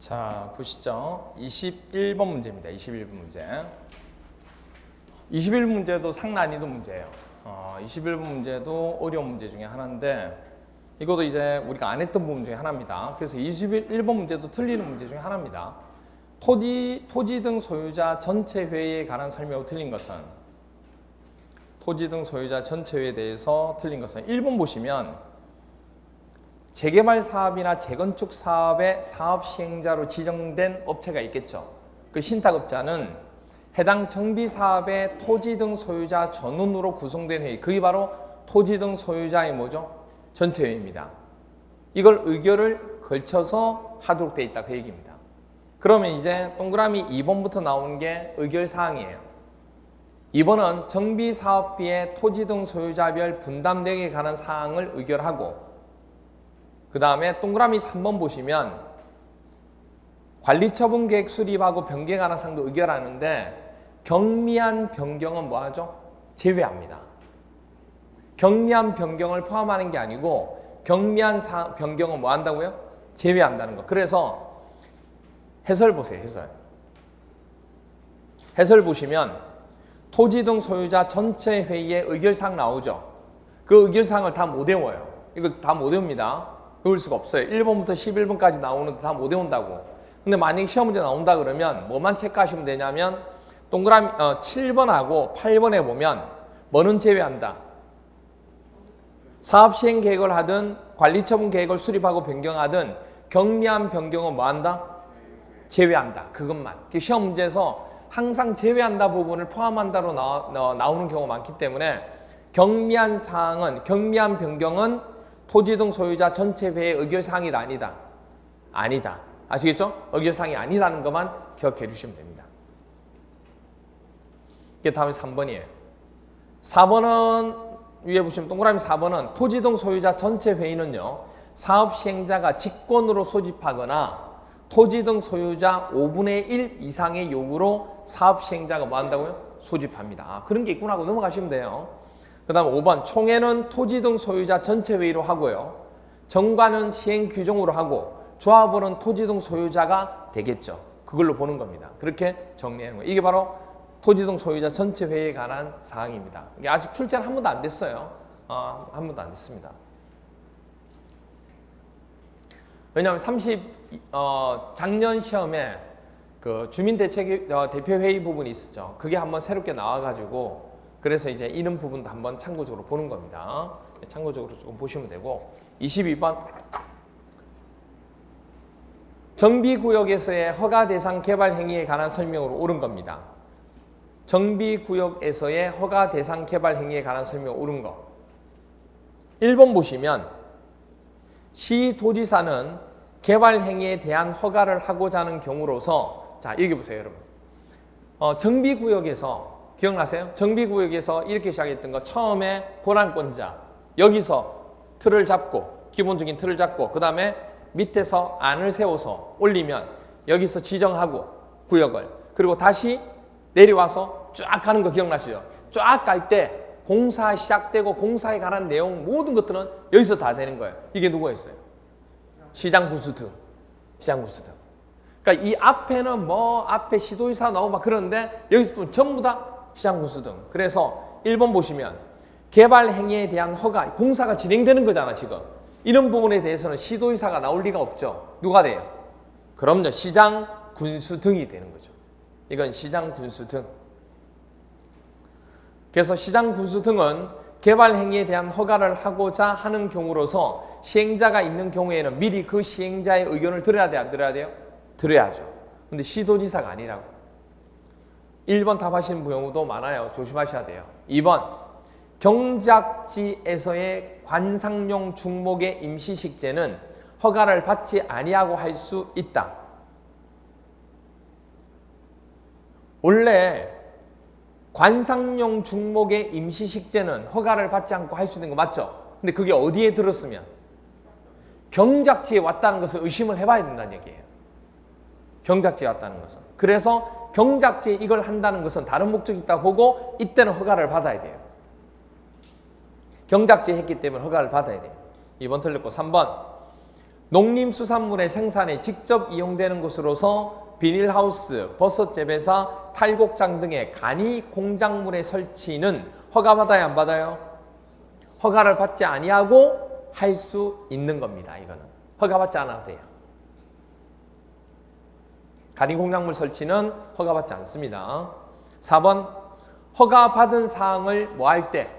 자, 보시죠. 21번 문제입니다. 21번 문제. 21번 문제도 상난이도 문제예요. 21번 문제도 어려운 문제 중에 하나인데 이것도 이제 우리가 안 했던 부분 중에 하나입니다. 그래서 21번 문제도 틀리는 문제 중에 하나입니다. 토지 등 소유자 전체 회의에 관한 설명으로 틀린 것은 토지 등 소유자 전체 회의에 대해서 틀린 것은 1번 보시면 재개발 사업이나 재건축 사업의 사업 시행자로 지정된 업체가 있겠죠. 그 신탁업자는 해당 정비 사업의 토지 등 소유자 전원으로 구성된 회의, 그게 바로 토지 등 소유자의 뭐죠? 전체 회의입니다. 이걸 의결을 걸쳐서 하도록 되어 있다 그 얘기입니다. 그러면 이제 동그라미 2번부터 나오는 게 의결 사항이에요. 2번은 정비 사업비의 토지 등 소유자별 분담 등에 관한 사항을 의결하고, 그 다음에 동그라미 3번 보시면 관리처분 계획 수립하고 변경에 관한 사항도 의결하는데 경미한 변경은 뭐하죠? 제외합니다. 경미한 변경을 포함하는 게 아니고 경미한 변경은 뭐 한다고요? 제외한다는 거. 그래서 해설 보세요. 해설 보시면 토지 등 소유자 전체 회의에 의결사항 나오죠. 그 의결사항을 다 못 외워요. 이거 다 못 외웁니다. 외울 수가 없어요. 1번부터 11번까지 나오는데 다 못 외운다고. 근데 만약에 시험 문제 나온다 그러면 뭐만 체크하시면 되냐면 동그라미 7번하고 8번에 보면 뭐는 제외한다. 사업 시행 계획을 하든 관리처분 계획을 수립하고 변경하든 경미한 변경은 뭐 한다? 제외한다. 그것만. 시험 문제에서 항상 제외한다 부분을 포함한다로 나오는 경우가 많기 때문에 경미한 변경은 토지 등 소유자 전체 회의 의결사항이 아니다. 아니다. 아시겠죠? 의결사항이 아니라는 것만 기억해 주시면 됩니다. 이게 다음에 3번이에요. 4번은 위에 보시면 동그라미 4번은 토지 등 소유자 전체 회의는요. 사업 시행자가 직권으로 소집하거나 토지 등 소유자 5분의 1 이상의 요구로 사업 시행자가 뭐 한다고요? 소집합니다. 그런 게 있구나 하고 넘어가시면 돼요. 그 다음 5번 총회는 토지 등 소유자 전체 회의로 하고요. 정관은 시행 규정으로 하고 조합원은 토지 등 소유자가 되겠죠. 그걸로 보는 겁니다. 그렇게 정리하는 거예요. 이게 바로 토지 등 소유자 전체 회의에 관한 사항입니다. 이게 아직 출제는 한 번도 안 됐어요. 한 번도 안 됐습니다. 왜냐하면 작년 시험에 그 주민대표회의 부분이 있었죠. 그게 한번 새롭게 나와가지고 그래서 이제 이런 부분도 한번 참고적으로 보는 겁니다. 참고적으로 조금 보시면 되고 22번 정비구역에서의 허가 대상 개발 행위에 관한 설명으로 옳은 겁니다. 정비구역에서의 허가 대상 개발 행위에 관한 설명으로 옳은 거. 1번 보시면 시도지사는 개발 행위에 대한 허가를 하고자 하는 경우로서 자 여기 보세요 여러분. 정비구역에서 기억나세요? 정비구역에서 이렇게 시작했던 거 처음에 권한권자 여기서 틀을 잡고 기본적인 틀을 잡고 그 다음에 밑에서 안을 세워서 올리면 여기서 지정하고 구역을 그리고 다시 내려와서 쫙 가는 거 기억나시죠? 쫙 갈 때 공사 시작되고 공사에 관한 내용 모든 것들은 여기서 다 되는 거예요. 이게 누구였어요? 시장군수 등. 그러니까 이 앞에는 앞에 시도지사 나오고 막 그러는데 여기서 또 전부 다 시장군수 등. 그래서 1번 보시면 개발 행위에 대한 허가, 공사가 진행되는 거잖아 지금. 이런 부분에 대해서는 시도지사가 나올 리가 없죠. 누가 돼요? 그럼요. 시장군수 등이 되는 거죠. 이건 시장군수 등. 그래서 시장군수 등은 개발 행위에 대한 허가를 하고자 하는 경우로서 시행자가 있는 경우에는 미리 그 시행자의 의견을 들어야 돼요? 안 들어야 돼요? 들어야죠. 근데 시도지사가 아니라고. 1번 답하시는 경우도 많아요. 조심하셔야 돼요. 2번 경작지에서의 관상용 중목의 임시식재는 허가를 받지 아니하고 할 수 있다. 원래 관상용 중목의 임시식재는 허가를 받지 않고 할 수 있는 거 맞죠? 근데 그게 어디에 들었으면? 경작지에 왔다는 것을 의심을 해봐야 된다는 얘기예요. 경작지에 왔다는 것은. 그래서 경작지에 이걸 한다는 것은 다른 목적이 있다 보고 이때는 허가를 받아야 돼요. 경작지에 했기 때문에 허가를 받아야 돼요. 2번 틀렸고 3번 농림수산물의 생산에 직접 이용되는 것으로서 비닐하우스, 버섯 재배사, 탈곡장 등의 간이 공작물의 설치는 허가받아야 안 받아요? 허가를 받지 아니하고 할 수 있는 겁니다. 이거는 허가받지 않아도 돼요. 간이 공작물 설치는 허가받지 않습니다. 4번 허가받은 사항을 뭐 할 때?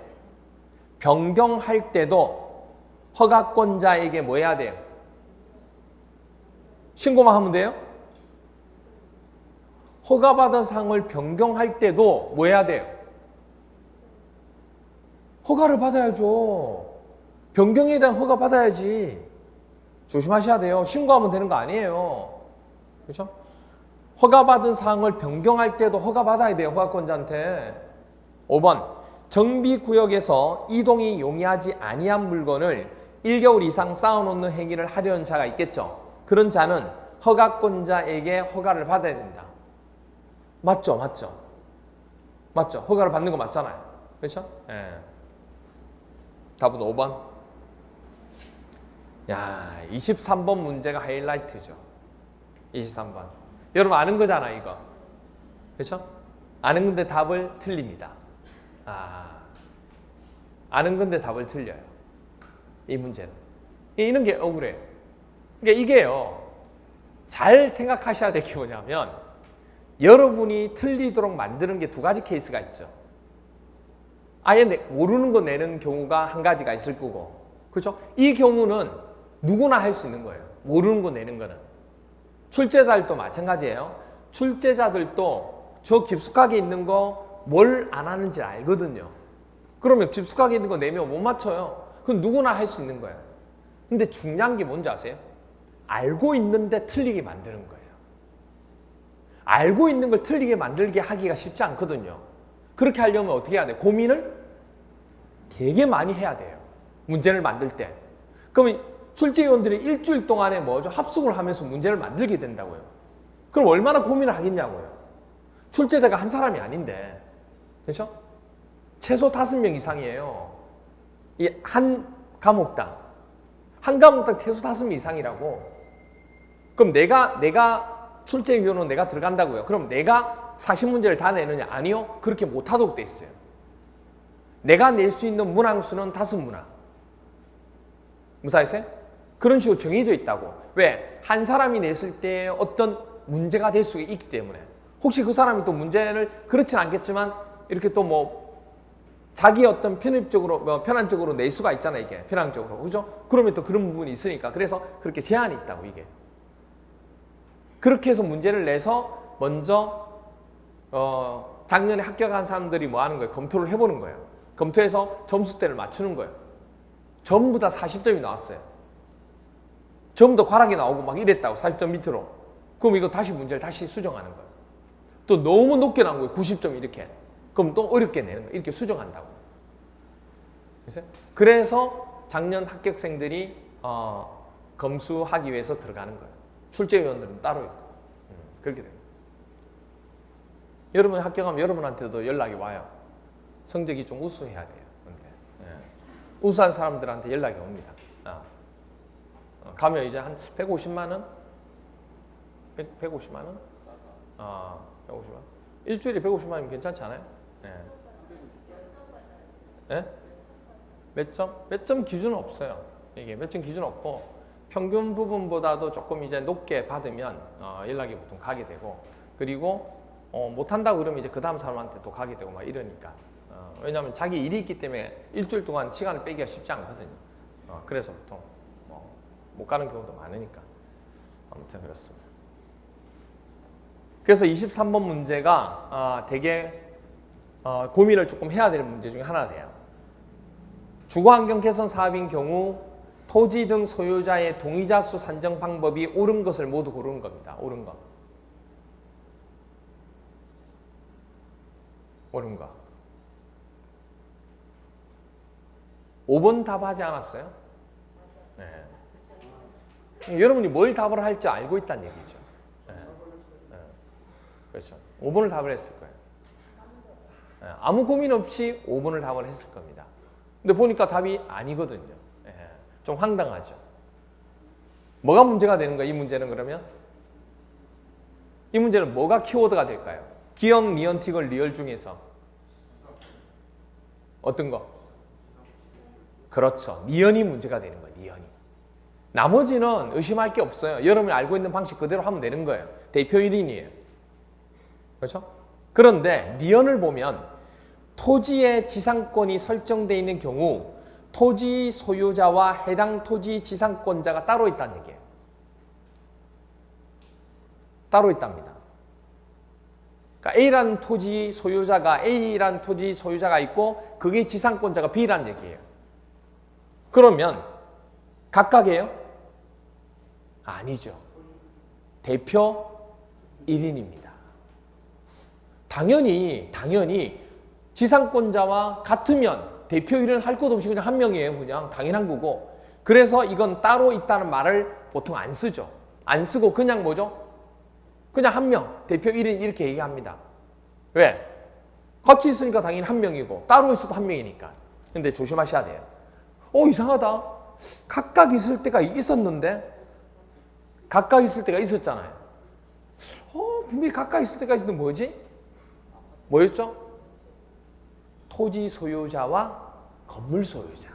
변경할 때도 허가권자에게 뭐 해야 돼요? 신고만 하면 돼요? 허가받은 사항을 변경할 때도 뭐 해야 돼요? 허가를 받아야죠. 변경에 대한 허가 받아야지. 조심하셔야 돼요. 신고하면 되는 거 아니에요. 그렇죠? 허가받은 사항을 변경할 때도 허가받아야 돼요. 허가권자한테. 5번 정비구역에서 이동이 용이하지 아니한 물건을 1개월 이상 쌓아놓는 행위를 하려는 자가 있겠죠. 그런 자는 허가권자에게 허가를 받아야 된다. 맞죠? 맞죠? 맞죠? 허가를 받는 거 맞잖아요. 그렇죠? 예. 답은 5번. 야, 23번 문제가 하이라이트죠. 23번. 여러분 아는 거잖아, 이거. 그렇죠? 아는 건데 답을 틀립니다. 아는 건데 답을 틀려요. 이 문제는. 이런 게 억울해요. 그러니까 이게요. 잘 생각하셔야 될 게 뭐냐면 여러분이 틀리도록 만드는 게 두 가지 케이스가 있죠. 아예 모르는 거 내는 경우가 한 가지가 있을 거고. 그렇죠? 이 경우는 누구나 할 수 있는 거예요. 모르는 거 내는 거는. 출제자들도 마찬가지예요. 출제자들도 저 깊숙하게 있는 거 뭘 안 하는지 알거든요. 그러면 깊숙하게 있는 거 내면 못 맞춰요. 그건 누구나 할 수 있는 거예요. 근데 중요한 게 뭔지 아세요? 알고 있는데 틀리게 만드는 거예요. 알고 있는 걸 틀리게 만들게 하기가 쉽지 않거든요. 그렇게 하려면 어떻게 해야 돼요? 고민을 되게 많이 해야 돼요. 문제를 만들 때. 그러면 출제위원들이 일주일 동안에 뭐죠? 합숙을 하면서 문제를 만들게 된다고요. 그럼 얼마나 고민을 하겠냐고요. 출제자가 한 사람이 아닌데. 그렇죠? 최소 5명 이상이에요. 이 한 과목당. 한 과목당 최소 5명 이상이라고. 그럼 내가 출제위원은 내가 들어간다고요. 그럼 내가 40문제를 다 내느냐? 아니요. 그렇게 못하도록 돼 있어요. 내가 낼 수 있는 문항수는 5문항. 무사했어요? 그런 식으로 정해져 있다고. 왜? 한 사람이 냈을 때 어떤 문제가 될 수 있기 때문에. 혹시 그 사람이 또 문제를 그렇진 않겠지만 이렇게 또 뭐 자기 어떤 편입적으로 편한적으로 낼 수가 있잖아요. 이게 편향적으로. 그죠? 그러면 또 그런 부분이 있으니까. 그래서 그렇게 제한이 있다고 이게. 그렇게 해서 문제를 내서 먼저 작년에 합격한 사람들이 뭐 하는 거예요? 검토를 해보는 거예요. 검토해서 점수대를 맞추는 거예요. 전부 다 40점이 나왔어요. 전부 다 과락이 나오고 막 이랬다고 40점 밑으로. 그럼 이거 다시 문제를 다시 수정하는 거예요. 또 너무 높게 나온 거예요. 90점 이렇게. 그럼 또 어렵게 내는 거예요. 이렇게 수정한다고. 그래서 작년 합격생들이 검수하기 위해서 들어가는 거예요. 출제위원들은 따로 있고. 그렇게 됩니다. 여러분이 합격하면 여러분한테도 연락이 와요. 성적이 좀 우수해야 돼요. 근데 우수한 사람들한테 연락이 옵니다. 가면 이제 한 150만 원? 150만 원? 150만 원? 일주일에 150만 원이면 괜찮지 않아요? 네? 몇 점? 몇 점 기준은 없어요. 이게 몇 점 기준 없고 평균 부분보다도 조금 이제 높게 받으면 연락이 보통 가게 되고 그리고 못한다고 그러면 이제 그 다음 사람한테 또 가게 되고 막 이러니까 왜냐하면 자기 일이 있기 때문에 일주일 동안 시간을 빼기가 쉽지 않거든요. 그래서 보통 못 가는 경우도 많으니까 아무튼 그렇습니다. 그래서 23번 문제가 되게 고민을 조금 해야 되는 문제 중에 하나 돼요. 주거환경 개선 사업인 경우 토지 등 소유자의 동의자 수 산정 방법이 옳은 것을 모두 고르는 겁니다. 옳은 거. 옳은 거. 5번 답하지 않았어요? 네. 여러분이 뭘 답을 할지 알고 있다는 얘기죠. 네. 네. 그렇죠. 5번을 답을 했을 거예요. 네. 아무 고민 없이 5번을 답을 했을 겁니다. 근데 보니까 답이 아니거든요. 네. 좀 황당하죠. 뭐가 문제가 되는 거야? 이 문제는 그러면? 이 문제는 뭐가 키워드가 될까요? 기억, 니언틱을 리얼 중에서 어떤 거? 그렇죠. 니언이 문제가 되는 거예요. 니언이. 나머지는 의심할 게 없어요. 여러분이 알고 있는 방식 그대로 하면 되는 거예요. 대표 1인이에요. 그렇죠? 그런데 니언을 보면 토지의 지상권이 설정되어 있는 경우 토지 소유자와 해당 토지 지상권자가 따로 있다는 얘기예요. 따로 있답니다. 그러니까 A라는 토지 소유자가 있고 그게 지상권자가 B라는 얘기예요. 그러면 각각이에요? 아니죠. 대표 1인입니다. 당연히 지상권자와 같으면 대표 1인 할 것 없이 그냥 한 명이에요. 그냥 당연한 거고. 그래서 이건 따로 있다는 말을 보통 안 쓰죠. 안 쓰고 그냥 뭐죠? 그냥 한 명, 대표 1인 이렇게 얘기합니다. 왜? 같이 있으니까 당연히 한 명이고 따로 있어도 한 명이니까. 근데 조심하셔야 돼요. 이상하다. 각각 있을 때가 있었는데 각각 있을 때가 있었잖아요. 분명히 각각 있을 때가 있었는데 뭐지? 뭐였죠? 토지 소유자와 건물 소유자.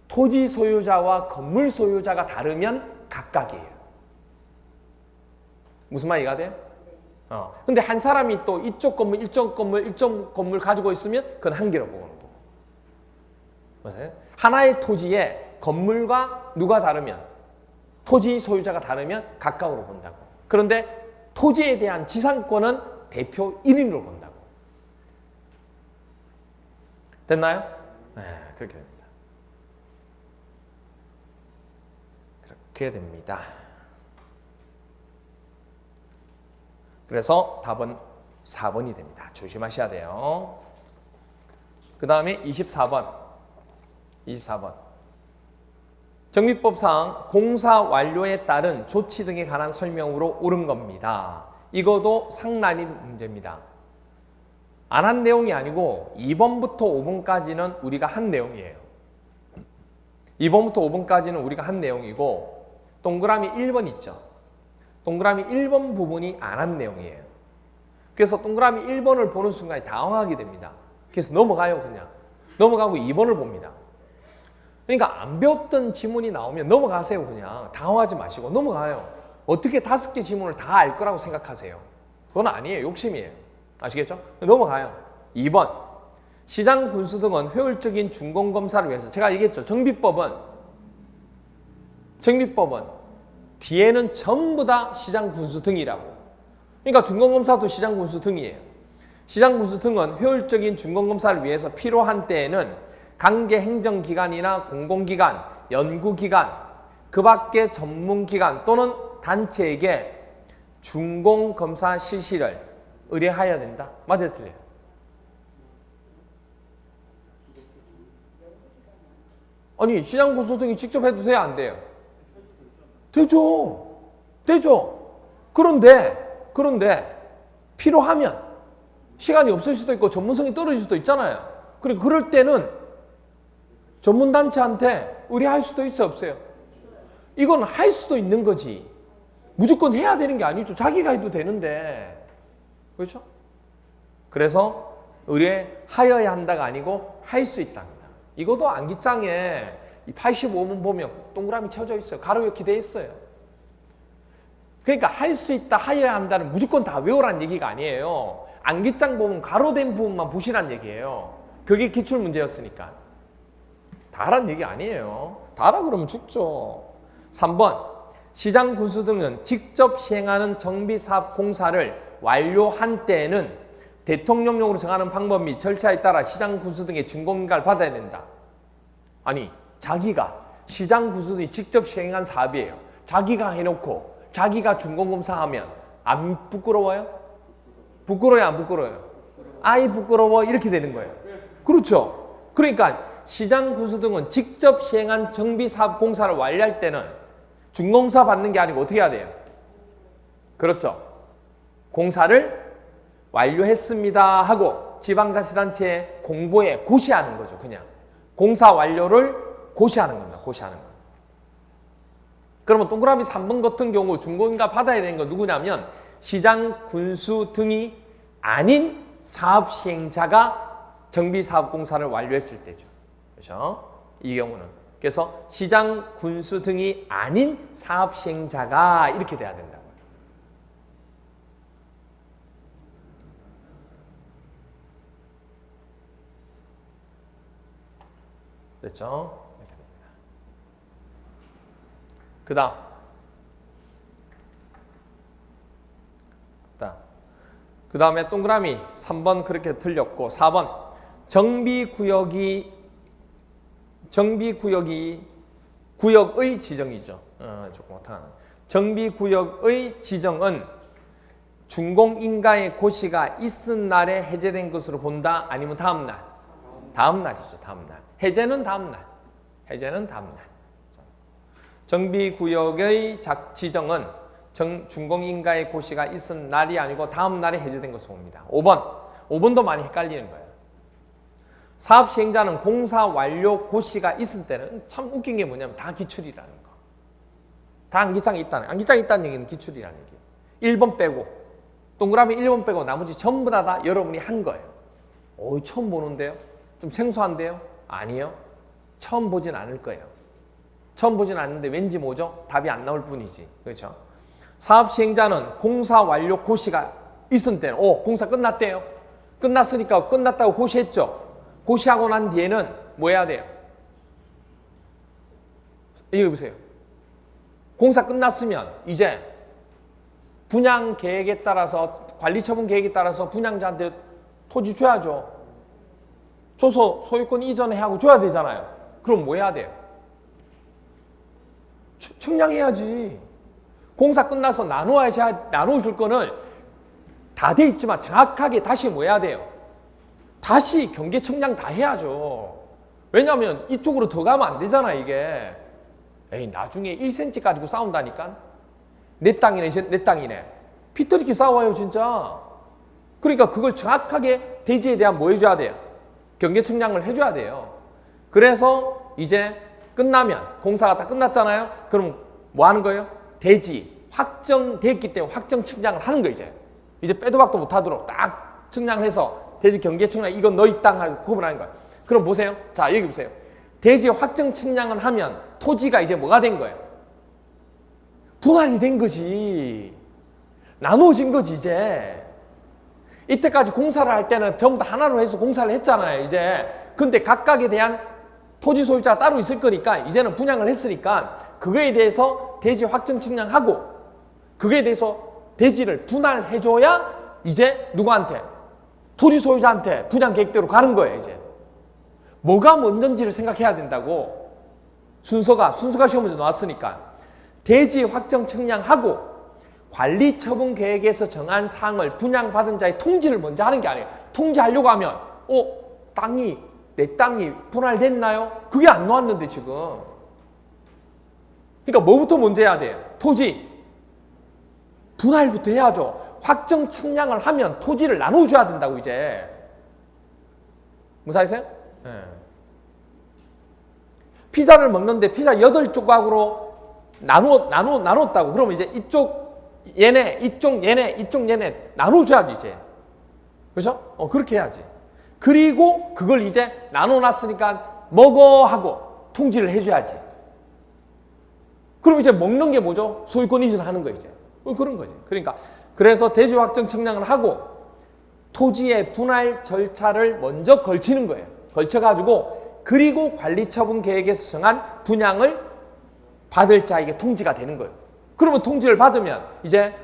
토지 소유자와 건물 소유자가 다르면 각각이에요. 무슨 말이 이해가 돼요? 근데 한 사람이 또 이쪽 건물 가지고 있으면 그건 한 개로 보는 거고. 맞아요? 하나의 토지에 건물과 누가 다르면 토지 소유자가 다르면 각각으로 본다고. 그런데 토지에 대한 지상권은 대표 1인으로 본다고. 됐나요? 네, 그렇게 됩니다. 그렇게 됩니다. 그래서 답은 4번이 됩니다. 조심하셔야 돼요. 그 다음에 24번. 정비법상 공사 완료에 따른 조치 등에 관한 설명으로 옳은 겁니다. 이것도 상난이도 문제입니다. 안 한 내용이 아니고 2번부터 5번까지는 우리가 한 내용이에요. 2번부터 5번까지는 우리가 한 내용이고 동그라미 1번 있죠. 동그라미 1번 부분이 안 한 내용이에요. 그래서 동그라미 1번을 보는 순간에 당황하게 됩니다. 그래서 넘어가요. 그냥 넘어가고 2번을 봅니다. 그러니까 안 배웠던 지문이 나오면 넘어가세요. 그냥 당황하지 마시고 넘어가요. 어떻게 5개 지문을 다 알 거라고 생각하세요? 그건 아니에요. 욕심이에요. 아시겠죠? 넘어가요. 2번 시장 군수 등은 효율적인 준공검사를 위해서 제가 얘기했죠. 정비법은 뒤에는 전부 다 시장 군수 등이라고. 그러니까 준공검사도 시장 군수 등이에요. 시장 군수 등은 효율적인 준공검사를 위해서 필요한 때에는 관계 행정기관이나 공공기관, 연구기관, 그 밖의 전문기관 또는 단체에게 준공검사 실시를 의뢰하여야 된다. 맞아요, 틀려요? 아니, 시장 군수 등이 직접 해도 돼요, 안 돼요? 되죠. 그런데 필요하면 시간이 없을 수도 있고 전문성이 떨어질 수도 있잖아요. 그리고 그럴 때는 전문단체한테 의뢰할 수도 있어요, 없어요? 이건 할 수도 있는 거지. 무조건 해야 되는 게 아니죠. 자기가 해도 되는데. 그렇죠? 그래서 의뢰하여야 한다가 아니고 할 수 있답니다. 이것도 암기장에 85번 보면 동그라미 쳐져 있어요. 가로 이렇게 돼 있어요. 그러니까 할 수 있다, 하여야 한다는 무조건 다 외우라는 얘기가 아니에요. 암기장 보면 가로된 부분만 보시란 얘기예요. 그게 기출문제였으니까. 다 하란 얘기 아니에요. 다 하라 그러면 죽죠. 3번 시장 군수 등은 직접 시행하는 정비사업 공사를 완료한 때에는 대통령령으로 정하는 방법 및 절차에 따라 시장 군수 등의 준공인가를 받아야 된다. 아니, 자기가 시장 군수 등이 직접 시행한 사업이에요. 자기가 해놓고 자기가 준공검사하면 안 부끄러워요? 부끄러워요, 안 부끄러워요? 아이 부끄러워 이렇게 되는 거예요. 그렇죠? 그러니까 시장 군수 등은 직접 시행한 정비사업 공사를 완료할 때는 준공사 받는 게 아니고 어떻게 해야 돼요? 그렇죠? 공사를 완료했습니다 하고 지방자치단체에 공보에 고시하는 거죠. 그냥 공사 완료를 고시하는 겁니다. 고시하는 거. 그러면 동그라미 3번 같은 경우 준공인가 받아야 되는 건 누구냐면 시장, 군수 등이 아닌 사업 시행자가 정비사업공사를 완료했을 때죠. 그렇죠? 이 경우는. 그래서 시장, 군수 등이 아닌 사업 시행자가 이렇게 돼야 된다고요. 됐죠? 이렇게 됩니다. 그 다음에 동그라미 3번 그렇게 틀렸고 4번 구역의 지정이죠. 조금 못하는. 정비구역의 지정은 준공인가의 고시가 있은 날에 해제된 것으로 본다? 아니면 다음 날? 다음 날이죠. 다음 날. 해제는 다음 날. 정비구역의 지정은 준공인가의 고시가 있은 날이 아니고 다음 날에 해제된 것으로 봅니다. 5번도 많이 헷갈리는 거예요. 사업 시행자는 공사 완료 고시가 있을 때는 참 웃긴 게 뭐냐면 다 기출이라는 거. 다 안기장이 있다는 얘기는 기출이라는 얘기예요. 1번 빼고 동그라미 1번 빼고 나머지 전부 다 여러분이 한 거예요. 처음 보는데요? 좀 생소한데요? 아니요. 처음 보진 않을 거예요. 처음 보진 않는데 왠지 뭐죠? 답이 안 나올 뿐이지. 그렇죠? 사업 시행자는 공사 완료 고시가 있은 때는 공사 끝났대요. 끝났으니까 끝났다고 고시했죠. 고시하고 난 뒤에는 뭐 해야 돼요? 이거 보세요. 공사 끝났으면 이제 분양 계획에 따라서 관리 처분 계획에 따라서 분양자한테 토지 줘야죠. 줘서 소유권 이전해 하고 줘야 되잖아요. 그럼 뭐 해야 돼요? 측량해야지. 공사 끝나서 나눠줄 거는 다 돼 있지만 정확하게 다시 뭐 해야 돼요? 다시 경계 측량 다 해야죠. 왜냐하면 이쪽으로 더 가면 안 되잖아 이게. 나중에 1cm 가지고 싸운다니까. 내 땅이네. 피터리기 싸워요 진짜. 그러니까 그걸 정확하게 대지에 대한 뭐 해줘야 돼요? 경계 측량을 해줘야 돼요. 그래서 이제 끝나면 공사가 다 끝났잖아요. 그럼 뭐 하는 거예요? 대지 확정됐기 때문에 확정 측량을 하는 거예요. 이제 빼도 박도 못하도록 딱 측량해서 대지 경계 측량 이건 너희 땅 하고 구분하는 거예요. 그럼 보세요. 자 여기 보세요. 대지 확정 측량을 하면 토지가 이제 뭐가 된 거예요? 분할이 된 거지. 나눠진 거지 이제. 이때까지 공사를 할 때는 전부 다 하나로 해서 공사를 했잖아요 이제. 근데 각각에 대한 토지 소유자가 따로 있을 거니까 이제는 분양을 했으니까 그거에 대해서 대지 확정 측량하고 그거에 대해서 대지를 분할해줘야 이제 누구한테? 토지 소유자한테 분양 계획대로 가는 거예요 이제. 뭐가 먼저인지를 생각해야 된다고. 순서가 시험에서 나왔으니까 대지 확정 측량하고 관리 처분 계획에서 정한 사항을 분양받은 자의 통지를 먼저 하는 게 아니에요. 통지하려고 하면 내 땅이 분할됐나요? 그게 안 나왔는데 지금. 그러니까 뭐부터 먼저 해야 돼요? 토지 분할부터 해야죠. 확정 측량을 하면 토지를 나눠줘야 된다고 이제. 무사하세요? 네. 피자를 먹는데 피자 8조각으로 나눴다고. 그러면 이제 이쪽 얘네 나눠줘야지 이제. 그렇죠? 그렇게 해야지. 그리고 그걸 이제 나눠놨으니까 먹어 하고 통지를 해줘야지. 그럼 이제 먹는 게 뭐죠? 소유권 이전하는 거 이제. 그런 거지. 그러니까 그래서 대지 확정 측량을 하고 토지의 분할 절차를 먼저 걸치는 거예요. 걸쳐가지고 그리고 관리처분 계획에서 정한 분양을 받을 자에게 통지가 되는 거예요. 그러면 통지를 받으면 이제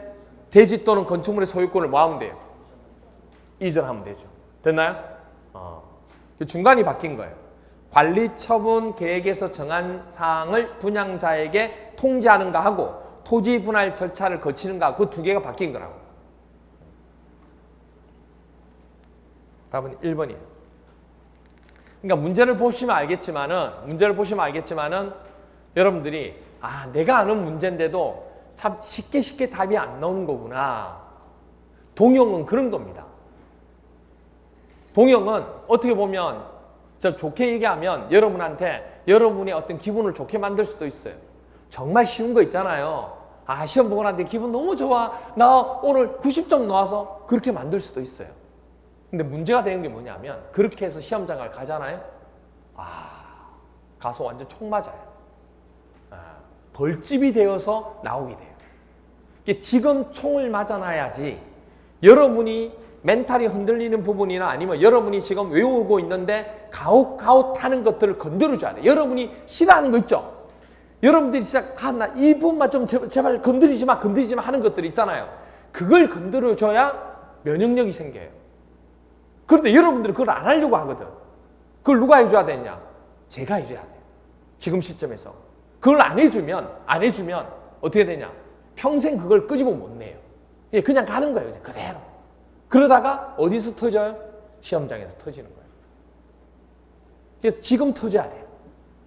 대지 또는 건축물의 소유권을 뭐 하면 돼요? 이전하면 되죠. 됐나요? 중간이 바뀐 거예요. 관리처분 계획에서 정한 사항을 분양자에게 통지하는가 하고 토지 분할 절차를 거치는가 그 두 개가 바뀐 거라고. 답은 1번이에요. 그러니까 문제를 보시면 알겠지만은 여러분들이 내가 아는 문제인데도 참 쉽게 답이 안 나오는 거구나. 동형은 그런 겁니다. 동형은 어떻게 보면 좀 좋게 얘기하면 여러분한테 여러분의 어떤 기분을 좋게 만들 수도 있어요. 정말 쉬운 거 있잖아요. 아, 시험 보고 났는데 기분 너무 좋아. 나 오늘 90점 나와서 그렇게 만들 수도 있어요. 근데 문제가 되는 게 뭐냐면 그렇게 해서 시험장을 가잖아요. 가서 완전 총 맞아요. 벌집이 되어서 나오게 돼요. 지금 총을 맞아놔야지 여러분이 멘탈이 흔들리는 부분이나 아니면 여러분이 지금 외우고 있는데 가웃가웃 하는 것들을 건드려줘야 돼요. 여러분이 싫어하는 거 있죠? 여러분들이 진짜 나 이 부분만 좀 제발 건드리지 마 하는 것들 있잖아요. 그걸 건드려줘야 면역력이 생겨요. 그런데 여러분들은 그걸 안 하려고 하거든. 그걸 누가 해줘야 되냐? 제가 해줘야 돼요. 지금 시점에서. 그걸 안 해주면 어떻게 되냐? 평생 그걸 끄집어 못 내요. 그냥 가는 거예요. 그대로. 그러다가 어디서 터져요? 시험장에서 터지는 거예요. 그래서 지금 터져야 돼요.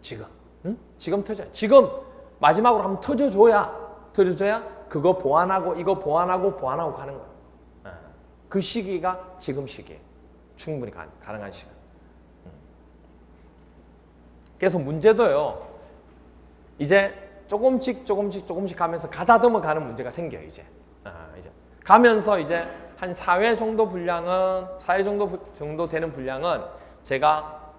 지금. 응? 지금 터져요. 지금 마지막으로 한번 터져줘야 그거 보완하고 이거 보완하고 가는 거예요. 그 시기가 지금 시기예요. 충분히 가능한 시간. 그래서 문제도요. 이제 조금씩 가면서 가다듬어 가는 문제가 생겨요. 이제 가면서 이제 한 4회 정도 정도 되는 분량은 제가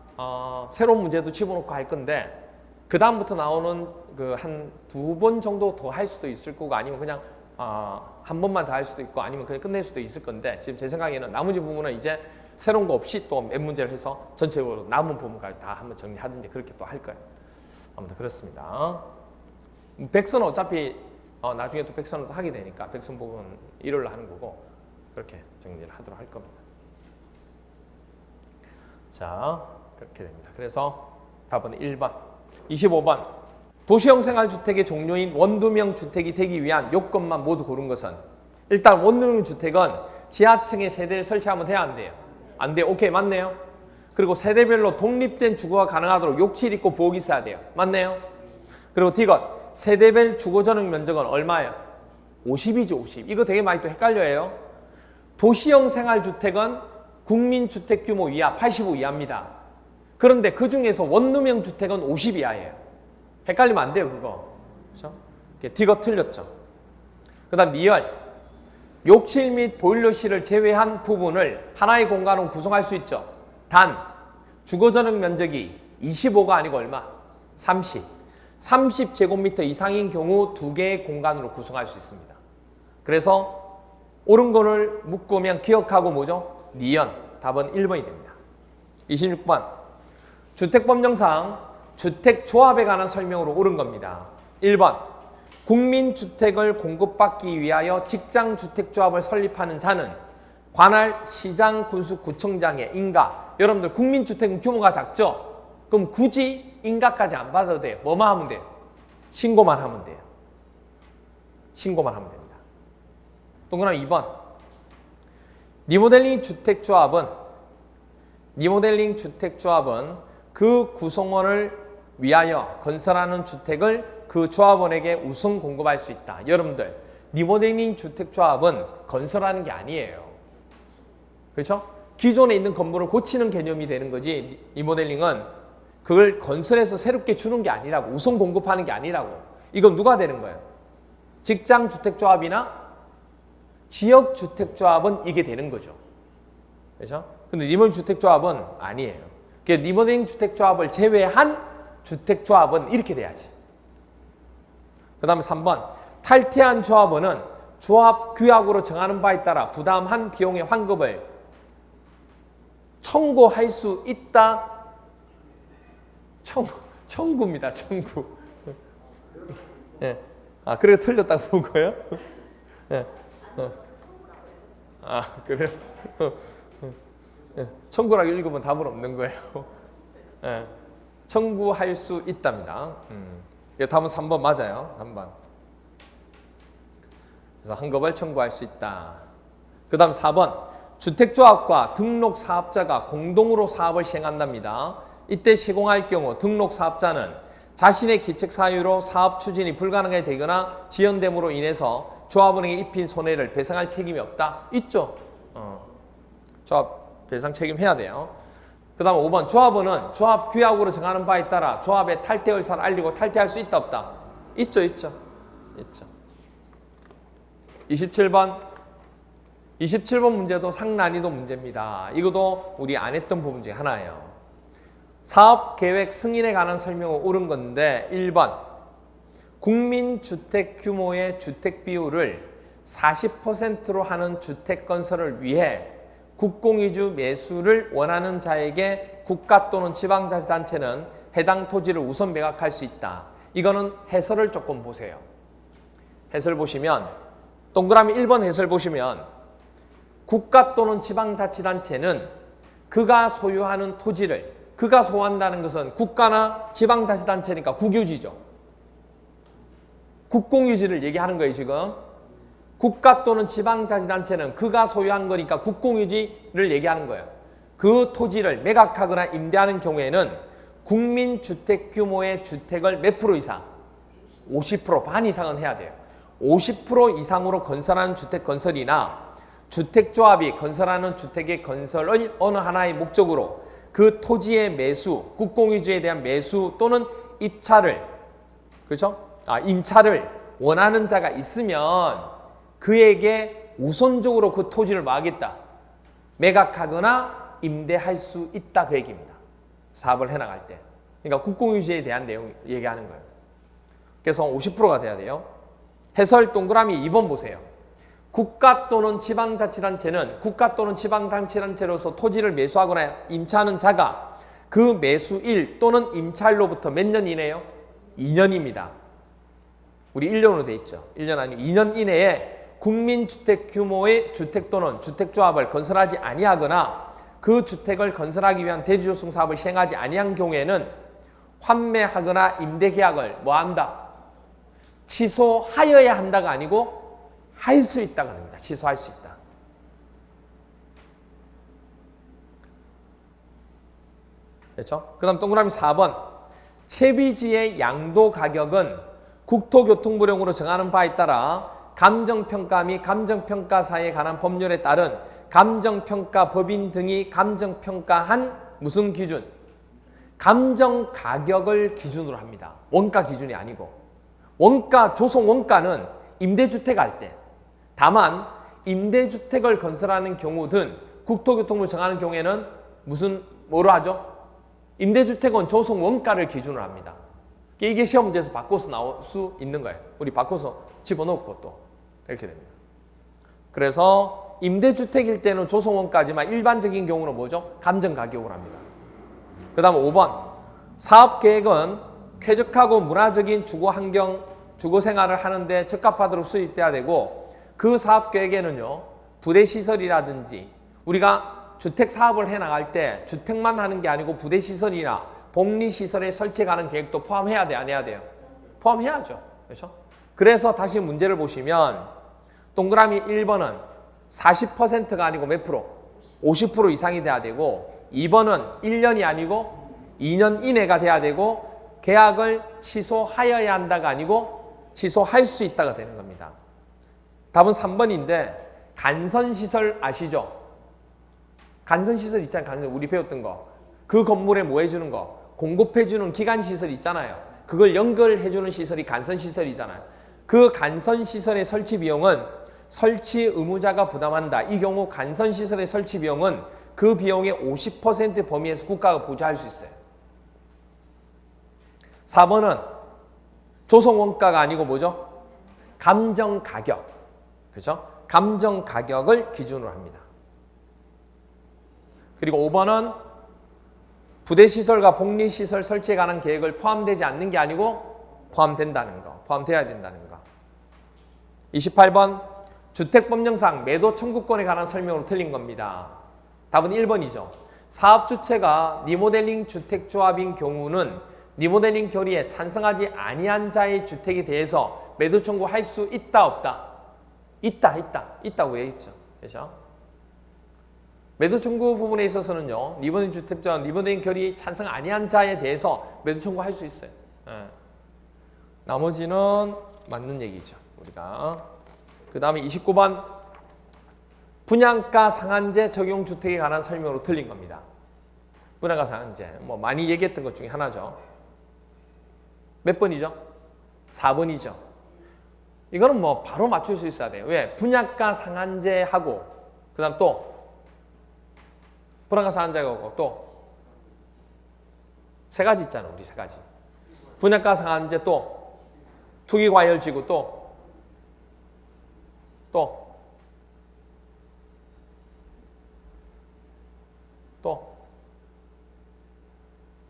새로운 문제도 집어넣고 할 건데 그 다음부터 나오는 그 한 2번 정도 더 할 수도 있을 거고 아니면 그냥 한 번만 더 할 수도 있고 아니면 그냥 끝낼 수도 있을 건데 지금 제 생각에는 나머지 부분은 이제 새로운 거 없이 또 몇 문제를 해서 전체적으로 남은 부분까지 다 한번 정리하든지 그렇게 또 할 거예요. 아무튼 그렇습니다. 백선은 어차피 나중에 또 백선을 하게 되니까 백선 부분 일요일로 하는 거고 그렇게 정리를 하도록 할 겁니다. 자, 그렇게 됩니다. 그래서 답은 1번. 25번. 도시형 생활주택의 종류인 원두명 주택이 되기 위한 요건만 모두 고른 것은 일단 원두명 주택은 지하층에 세대를 설치하면 돼야 안 돼요? 안 돼요. 오케이, 맞네요. 그리고 세대별로 독립된 주거가 가능하도록 욕실 있고 부엌이 있어야 돼요. 맞네요. 그리고 D건 세대별 주거 전용 면적은 얼마예요? 50이죠, 50. 이거 되게 많이 또 헷갈려요. 도시형 생활주택은 국민주택 규모 이하, 85 이하입니다. 그런데 그 중에서 원룸형 주택은 50 이하예요. 헷갈리면 안 돼요, 그거. 그렇죠? D가 틀렸죠. 그 다음 리얼. 욕실 및 보일러실을 제외한 부분을 하나의 공간으로 구성할 수 있죠. 단, 주거 전용 면적이 25가 아니고 얼마? 30. 30제곱미터 이상인 경우 2개의 공간으로 구성할 수 있습니다. 그래서 옳은 거를 묶으면 기억하고 뭐죠? 니은. 답은 1번이 됩니다. 26번. 주택법령상 주택조합에 관한 설명으로 옳은 겁니다. 1번. 국민주택을 공급받기 위하여 직장주택조합을 설립하는 자는 관할 시장 군수 구청장의 인가. 여러분들 국민주택은 규모가 작죠? 그럼 굳이 인가까지 안 받아도 돼요. 뭐만 하면 돼요? 신고만 하면 돼요. 신고만 하면 됩니다. 동그라미 2번. 리모델링 주택조합은 그 구성원을 위하여 건설하는 주택을 그 조합원에게 우선 공급할 수 있다. 여러분들, 리모델링 주택조합은 건설하는 게 아니에요. 그렇죠? 기존에 있는 건물을 고치는 개념이 되는 거지. 리모델링은 그걸 건설해서 새롭게 주는 게 아니라고, 우선 공급하는 게 아니라고. 이건 누가 되는 거예요? 직장주택조합이나 지역주택조합은 이게 되는 거죠. 그렇죠? 근데 리모델링 주택조합은 아니에요. 그러니까 리모델링 주택조합을 제외한 주택조합은 이렇게 돼야지. 그 다음에 3번. 탈퇴한 조합원은 조합 규약으로 정하는 바에 따라 부담한 비용의 환급을 청구할 수 있다. 청구입니다. 청구. 예. 아, 그래 틀렸다고 본 거예요? 예. 아, 그래요? 예. 청구라고 읽으면 답은 없는 거예요. 예. 청구할 수 있답니다. 답은 3번 맞아요. 3번. 그래서 환급을 청구할 수 있다. 그 다음 4번. 주택조합과 등록사업자가 공동으로 사업을 시행한답니다. 이때 시공할 경우 등록사업자는 자신의 기책 사유로 사업 추진이 불가능하게 되거나 지연됨으로 인해서 조합원에게 입힌 손해를 배상할 책임이 없다. 있죠. 조합 배상 책임해야 돼요. 그 다음 5번. 조합원은 조합 규약으로 정하는 바에 따라 조합의 탈퇴 의사를 알리고 탈퇴할 수 있다 없다? 있죠. 27번. 27번 문제도 상난이도 문제입니다. 이것도 우리 안 했던 부분 중에 하나예요. 사업계획 승인에 관한 설명을 옳은 건데 1번 국민주택 규모의 주택 비율을 40%로 하는 주택 건설을 위해 국공유지 매수를 원하는 자에게 국가 또는 지방자치단체는 해당 토지를 우선 매각할 수 있다. 이거는 해설을 조금 보세요. 해설 보시면 동그라미 1번 해설 보시면 국가 또는 지방자치단체는 그가 소유하는 토지를 그가 소유한다는 것은 국가나 지방자치단체니까 국유지죠. 국공유지를 얘기하는 거예요 지금. 국가 또는 지방자치단체는 그가 소유한 거니까 국공유지를 얘기하는 거예요. 그 토지를 매각하거나 임대하는 경우에는 국민주택 규모의 주택을 몇 프로 이상? 50% 반 이상은 해야 돼요. 50% 이상으로 건설하는 주택 건설이나 주택조합이 건설하는 주택의 건설을 어느 하나의 목적으로 그 토지의 매수, 국공유지에 대한 매수 또는 입차를, 그렇죠? 임차를 원하는 자가 있으면 그에게 우선적으로 그 토지를 뭐 하겠다? 매각하거나 임대할 수 있다 그 얘기입니다. 사업을 해나갈 때. 그러니까 국공유지에 대한 내용 얘기하는 거예요. 그래서 50%가 돼야 돼요. 해설 동그라미 2번 보세요. 국가 또는 지방자치단체는 국가 또는 지방자치단체로서 토지를 매수하거나 임차하는 자가 그 매수일 또는 임차일로부터 몇 년 이내요? 2년입니다. 우리 1년으로 돼 있죠. 1년 아니고 2년 이내에 국민주택 규모의 주택 또는 주택조합을 건설하지 아니하거나 그 주택을 건설하기 위한 대지조성 사업을 시행하지 아니한 경우에는 환매하거나 임대계약을 뭐 한다? 취소하여야 한다가 아니고 할 수 있다가 아닙니다. 취소할 수 있다. 됐죠? 그 다음 동그라미 4번. 채비지의 양도 가격은 국토교통부령으로 정하는 바에 따라 감정평가 및 감정평가사에 관한 법률에 따른 감정평가법인 등이 감정평가한 무슨 기준? 감정가격을 기준으로 합니다. 원가 기준이 아니고. 원가, 조성 원가는 임대주택 할 때. 다만 임대주택을 건설하는 경우든 국토교통부 정하는 경우에는 뭐로 하죠? 임대주택은 조성 원가를 기준으로 합니다. 이게 시험 문제에서 바꿔서 나올 수 있는 거예요. 우리 바꿔서 집어넣고 또 이렇게 됩니다. 그래서 임대주택일 때는 조성원가지만 일반적인 경우는 뭐죠? 감정가격으로 합니다. 그 다음 5번. 사업계획은 쾌적하고 문화적인 주거환경, 주거생활을 하는데 적합하도록 수립돼야 되고 그 사업계획에는요. 부대시설이라든지 우리가 주택사업을 해나갈 때 주택만 하는 게 아니고 부대시설이나 복리시설의 설치에 관한 계획도 포함해야 돼, 안 해야 돼요? 포함해야죠. 그렇죠? 그래서 다시 문제를 보시면 동그라미 1번은 40%가 아니고 몇 프로? 50% 이상이 돼야 되고 2번은 1년이 아니고 2년 이내가 돼야 되고 계약을 취소하여야 한다가 아니고 취소할 수 있다가 되는 겁니다. 답은 3번인데 간선시설 아시죠? 간선시설 있잖아요. 간선 우리 배웠던 거. 그 건물에 뭐 해주는 거? 공급해주는 기관시설 있잖아요. 그걸 연결해주는 시설이 간선시설이잖아요. 그 간선시설의 설치 비용은 설치 의무자가 부담한다. 이 경우 간선시설의 설치 비용은 그 비용의 50% 범위에서 국가가 보조할 수 있어요. 4번은 조성원가가 아니고 뭐죠? 감정가격. 그렇죠? 감정가격을 기준으로 합니다. 그리고 5번은 부대시설과 복리시설 설치에 관한 계획을 포함되지 않는 게 아니고 포함된다는 거. 포함돼야 된다는 거. 28번 주택법령상 매도 청구권에 관한 설명으로 틀린 겁니다. 답은 1번이죠. 사업주체가 리모델링 주택조합인 경우는 리모델링 결의에 찬성하지 아니한 자의 주택에 대해서 매도 청구할 수 있다 없다? 있다고 얘기했죠. 그렇죠? 매도 청구 부분에 있어서는요. 리모델링 주택조합, 리모델링 결의 찬성 아니한 자에 대해서 매도 청구할 수 있어요. 나머지는 맞는 얘기죠. 우리가 그 다음에 29번 분양가 상한제 적용 주택에 관한 설명으로 틀린 겁니다. 분양가 상한제 뭐 많이 얘기했던 것 중에 하나죠. 몇 번이죠? 4번이죠. 이거는 뭐 바로 맞출 수 있어야 돼요. 왜? 분양가 상한제하고 그다음 또 분양가 상한제하고 또 세 가지 있잖아. 우리 세 가지. 분양가 상한제 또 투기과열지구 또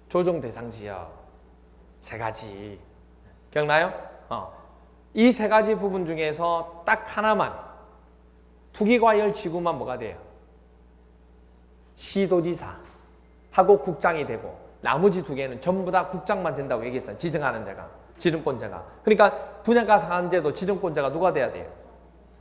조정 대상 지역 세 가지 기억나요? 이 세 가지 부분 중에서 딱 하나만 투기과열 지구만 뭐가 돼요? 시도지사하고 국장이 되고 나머지 두 개는 전부 다 국장만 된다고 얘기했잖아요. 지정하는 자가, 지정권자가. 그러니까 분양가 상한제도 지정권자가 누가 돼야 돼요?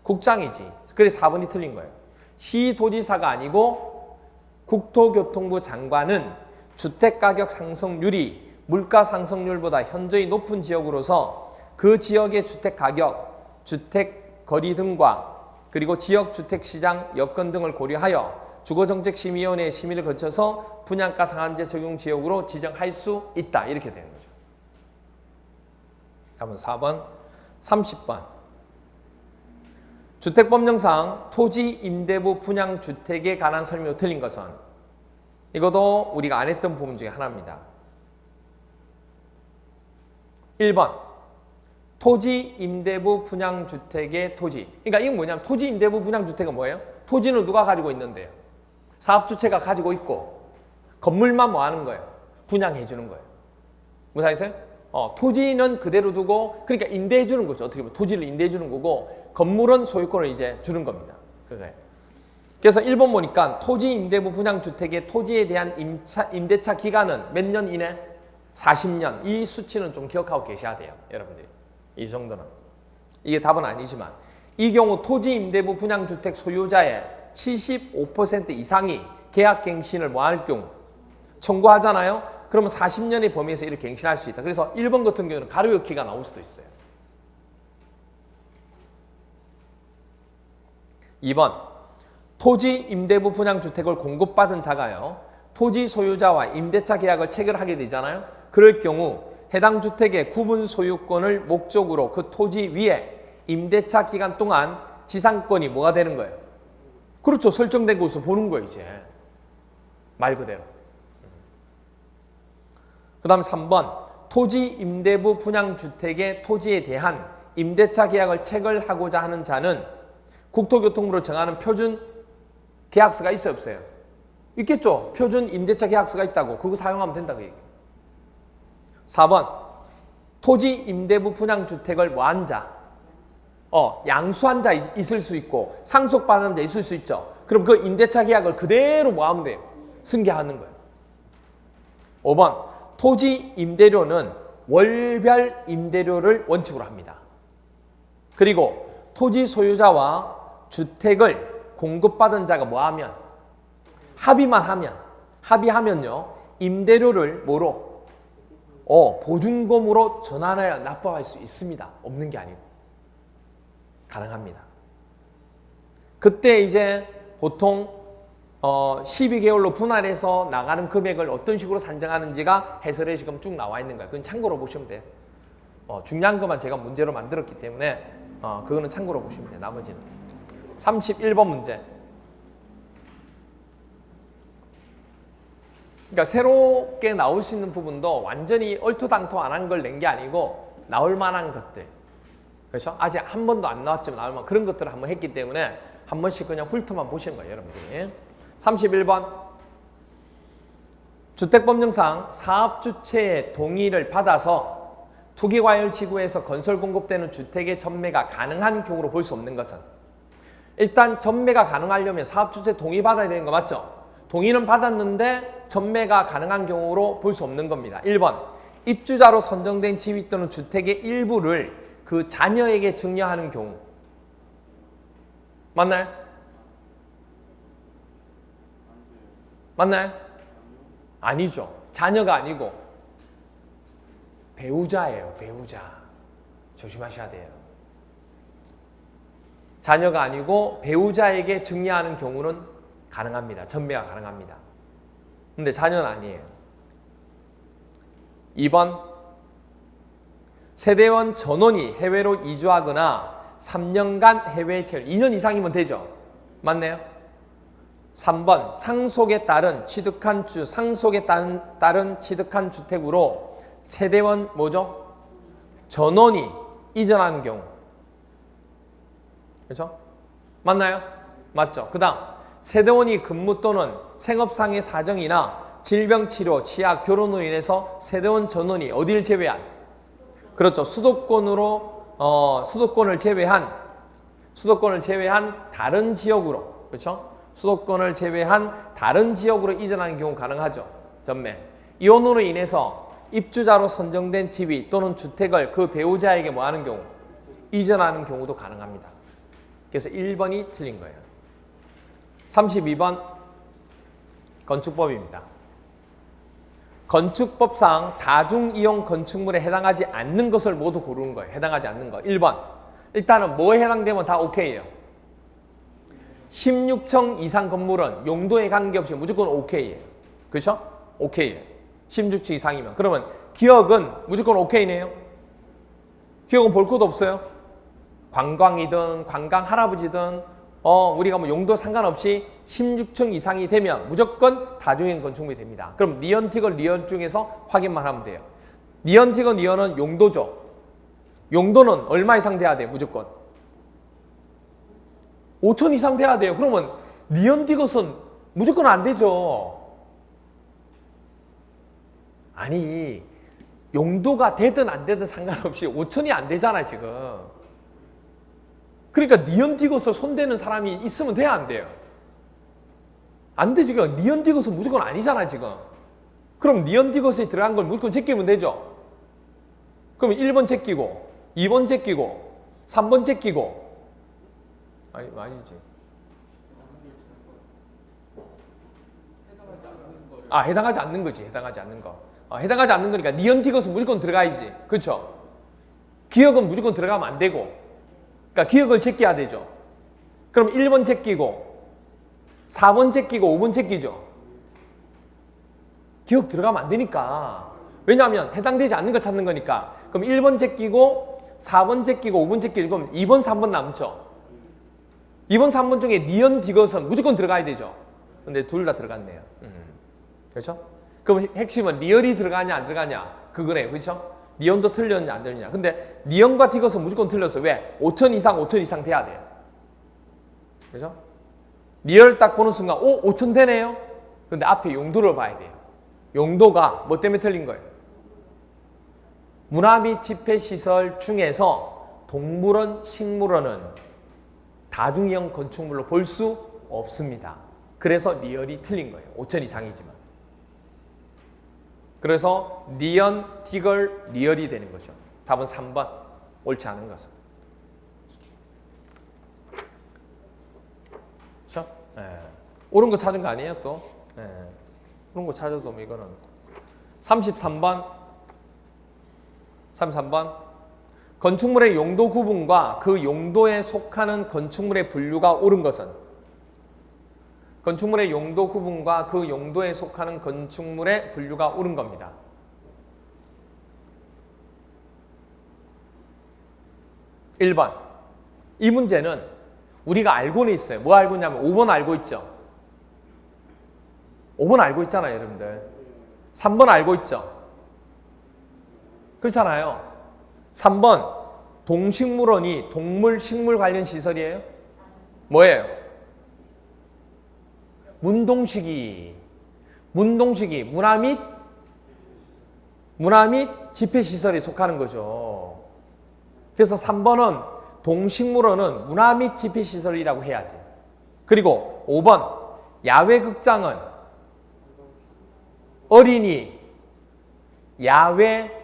국장이지. 그래서 4번이 틀린 거예요. 시도지사가 아니고 국토교통부 장관은 주택가격 상승률이 물가 상승률보다 현저히 높은 지역으로서 그 지역의 주택가격, 주택거리 등과 그리고 지역 주택시장 여건 등을 고려하여 주거정책심의위원회의 심의를 거쳐서 분양가 상한제 적용 지역으로 지정할 수 있다. 이렇게 되는 거죠. 답은 4번, 30번. 주택법령상 토지 임대부 분양주택에 관한 설명이 틀린 것은 이것도 우리가 안 했던 부분 중에 하나입니다. 1번 토지 임대부 분양주택의 토지. 그러니까 이건 뭐냐면 토지 임대부 분양주택은 뭐예요? 토지는 누가 가지고 있는데요? 사업주체가 가지고 있고 건물만 뭐 하는 거예요? 분양해 주는 거예요. 무슨 말이세요? 토지는 그대로 두고 그러니까 임대해 주는 거죠. 어떻게 보면 토지를 임대해 주는 거고 건물은 소유권을 이제 주는 겁니다. 그거예요. 그래서 1번 보니까 토지 임대부 분양주택의 토지에 대한 임대차 기간은 몇 년 이내? 40년. 이 수치는 좀 기억하고 계셔야 돼요. 여러분들이. 이 정도는. 이게 답은 아니지만 이 경우 토지 임대부 분양주택 소유자의 75% 이상이 계약갱신을 뭐 할 경우 청구하잖아요. 그러면 40년의 범위에서 이렇게 갱신할 수 있다. 그래서 1번 같은 경우는 가로역기가 나올 수도 있어요. 2번 토지 임대부 분양주택을 공급받은 자가요. 토지 소유자와 임대차 계약을 체결하게 되잖아요. 그럴 경우 해당 주택의 구분 소유권을 목적으로 그 토지 위에 임대차 기간 동안 지상권이 뭐가 되는 거예요? 그렇죠. 설정된 곳을 보는 거예요. 이제 말 그대로. 그 다음 3번 토지 임대부 분양주택의 토지에 대한 임대차 계약을 체결하고자 하는 자는 국토교통부로 정하는 표준 계약서가 있어요? 없어요? 있겠죠. 표준 임대차 계약서가 있다고. 그거 사용하면 된다고 얘기해요. 4번 토지 임대부 분양주택을 뭐한 자? 양수한 자 있을 수 있고 상속받은 자 있을 수 있죠. 그럼 그 임대차 계약을 그대로 뭐 하면 돼요? 승계하는 거예요. 5번 토지 임대료는 월별 임대료를 원칙으로 합니다. 그리고 토지 소유자와 주택을 공급받은 자가 뭐 하면? 합의하면요. 임대료를 뭐로? 보증금으로 전환하여 납부할 수 있습니다. 없는 게 아니고. 가능합니다. 그때 이제 보통 12개월로 분할해서 나가는 금액을 어떤 식으로 산정하는지가 해설에 지금 쭉 나와 있는 거예요. 그건 참고로 보시면 돼요. 중요한 것만 제가 문제로 만들었기 때문에 그거는 참고로 보시면 돼요. 나머지는. 31번 문제. 그러니까 새롭게 나올 수 있는 부분도 완전히 얼토당토 안 한 걸 낸 게 아니고 나올 만한 것들. 그렇죠? 아직 한 번도 안 나왔지만 나올 만한 그런 것들을 한번 했기 때문에 한 번씩 그냥 훑어만 보시는 거예요. 여러분들이. 31번. 주택법령상 사업주체의 동의를 받아서 투기과열지구에서 건설 공급되는 주택의 전매가 가능한 경우로 볼 수 없는 것은 일단 전매가 가능하려면 사업주체 동의받아야 되는 거 맞죠? 동의는 받았는데 전매가 가능한 경우로 볼 수 없는 겁니다. 1번 입주자로 선정된 지위 또는 주택의 일부를 그 자녀에게 증여하는 경우 맞나요? 맞나요? 아니죠. 자녀가 아니고 배우자예요. 배우자. 조심하셔야 돼요. 자녀가 아니고 배우자에게 증여하는 경우는 가능합니다. 전매가 가능합니다. 근데 자녀는 아니에요. 2번 세대원 전원이 해외로 이주하거나 3년간 해외에 체류 2년 이상이면 되죠. 맞네요. 3번 상속에 따른 취득한 주택으로 세대원 뭐죠? 전원이 이전하는 경우. 그렇죠? 맞나요? 맞죠. 그다음 세대원이 근무 또는 생업상의 사정이나 질병 치료, 취약, 결혼으로 인해서 세대원 전원이 어디를 제외한? 그렇죠. 수도권을 제외한 다른 지역으로. 그렇죠? 수도권을 제외한 다른 지역으로 이전하는 경우 가능하죠. 전매. 이혼으로 인해서 입주자로 선정된 집이 또는 주택을 그 배우자에게 뭐 하는 경우? 이전하는 경우도 가능합니다. 그래서 1번이 틀린 거예요. 32번 건축법입니다. 건축법상 다중이용 건축물에 해당하지 않는 것을 모두 고르는 거예요. 해당하지 않는 거. 1번. 일단은 뭐에 해당되면 다 오케이예요. 16층 이상 건물은 용도에 관계없이 무조건 오케이예요. 그렇죠? 오케이예요. 16층 이상이면. 그러면 기억은 무조건 오케이네요. 기억은 볼 것도 없어요. 관광이든 관광 할아버지든 우리가 뭐 용도 상관없이 16층 이상이 되면 무조건 다중이용 건축물이 됩니다. 그럼 니언티거 리얼 중에서 확인만 하면 돼요. 니언티거 리얼은 용도죠. 용도는 얼마 이상 돼야 돼요? 무조건 5천 이상 돼야 돼요. 그러면 니언티것은 무조건 안 되죠. 아니 용도가 되든 안 되든 상관없이 5천이 안 되잖아 지금. 그러니까 니언티것을 손대는 사람이 있으면 돼야 안 돼요? 안 돼 지금. 니언티것은 무조건 아니잖아 지금. 그럼 니언티것에 들어간 걸 무조건 제끼면 되죠. 그럼 1번 제끼고 2번 제끼고 3번 제끼고 아니지. 해당하지 않는 거지. 해당하지 않는 거. 해당하지 않는 거니까 니언티것은 무조건 들어가야지. 그렇죠? 기억은 무조건 들어가면 안 되고. 그러니까 기억을 제껴야 되죠. 그럼 1번 제끼고 4번 제끼고 5번 제끼죠. 기억 들어가면 안 되니까. 왜냐하면 해당되지 않는 거 찾는 거니까. 그럼 1번 제끼고 4번 제끼고 5번 제끼고 그럼 2번 3번 남죠. 2번 3번 중에 니언티것은 무조건 들어가야 되죠. 근데 둘 다 들어갔네요. 그렇죠? 그럼 핵심은 리얼이 들어가냐 안 들어가냐 그거네요. 그렇죠? 니언도 틀렸냐 안 틀렸냐. 근데 니언과 티것은 무조건 틀렸어. 왜? 5천 이상 돼야 돼요. 그렇죠? 리얼 딱 보는 순간 5천 되네요. 근데 앞에 용도를 봐야 돼요. 용도가 뭐 때문에 틀린 거예요? 문화 및 집회시설 중에서 동물원, 식물원은 다중이용 건축물로 볼 수 없습니다. 그래서 리얼이 틀린 거예요. 5천 이상이지만. 그래서 니언, 티걸, 리얼이 되는 거죠. 답은 3번. 옳지 않은 것은. 그렇죠? 옳은 거 찾은 거 아니에요 또? 옳은 거 찾아도 뭐 이거는. 33번. 건축물의 용도 구분과 그 용도에 속하는 건축물의 분류가 옳은 것은 건축물의 용도 구분과 그 용도에 속하는 건축물의 분류가 옳은 겁니다. (1번) 이 문제는 우리가 알고는 있어요. 뭐 알고 있냐면 5번 알고 있죠. 5번 알고 있잖아요 여러분들. 3번 알고 있죠. 그렇잖아요. 3번 동식물원이 동물, 식물 관련 시설이에요? 뭐예요? 문동식이 문화 및 집회시설에 속하는 거죠. 그래서 3번은 동식물원은 문화 및 집회시설이라고 해야지. 그리고 5번 야외극장은 어린이 야외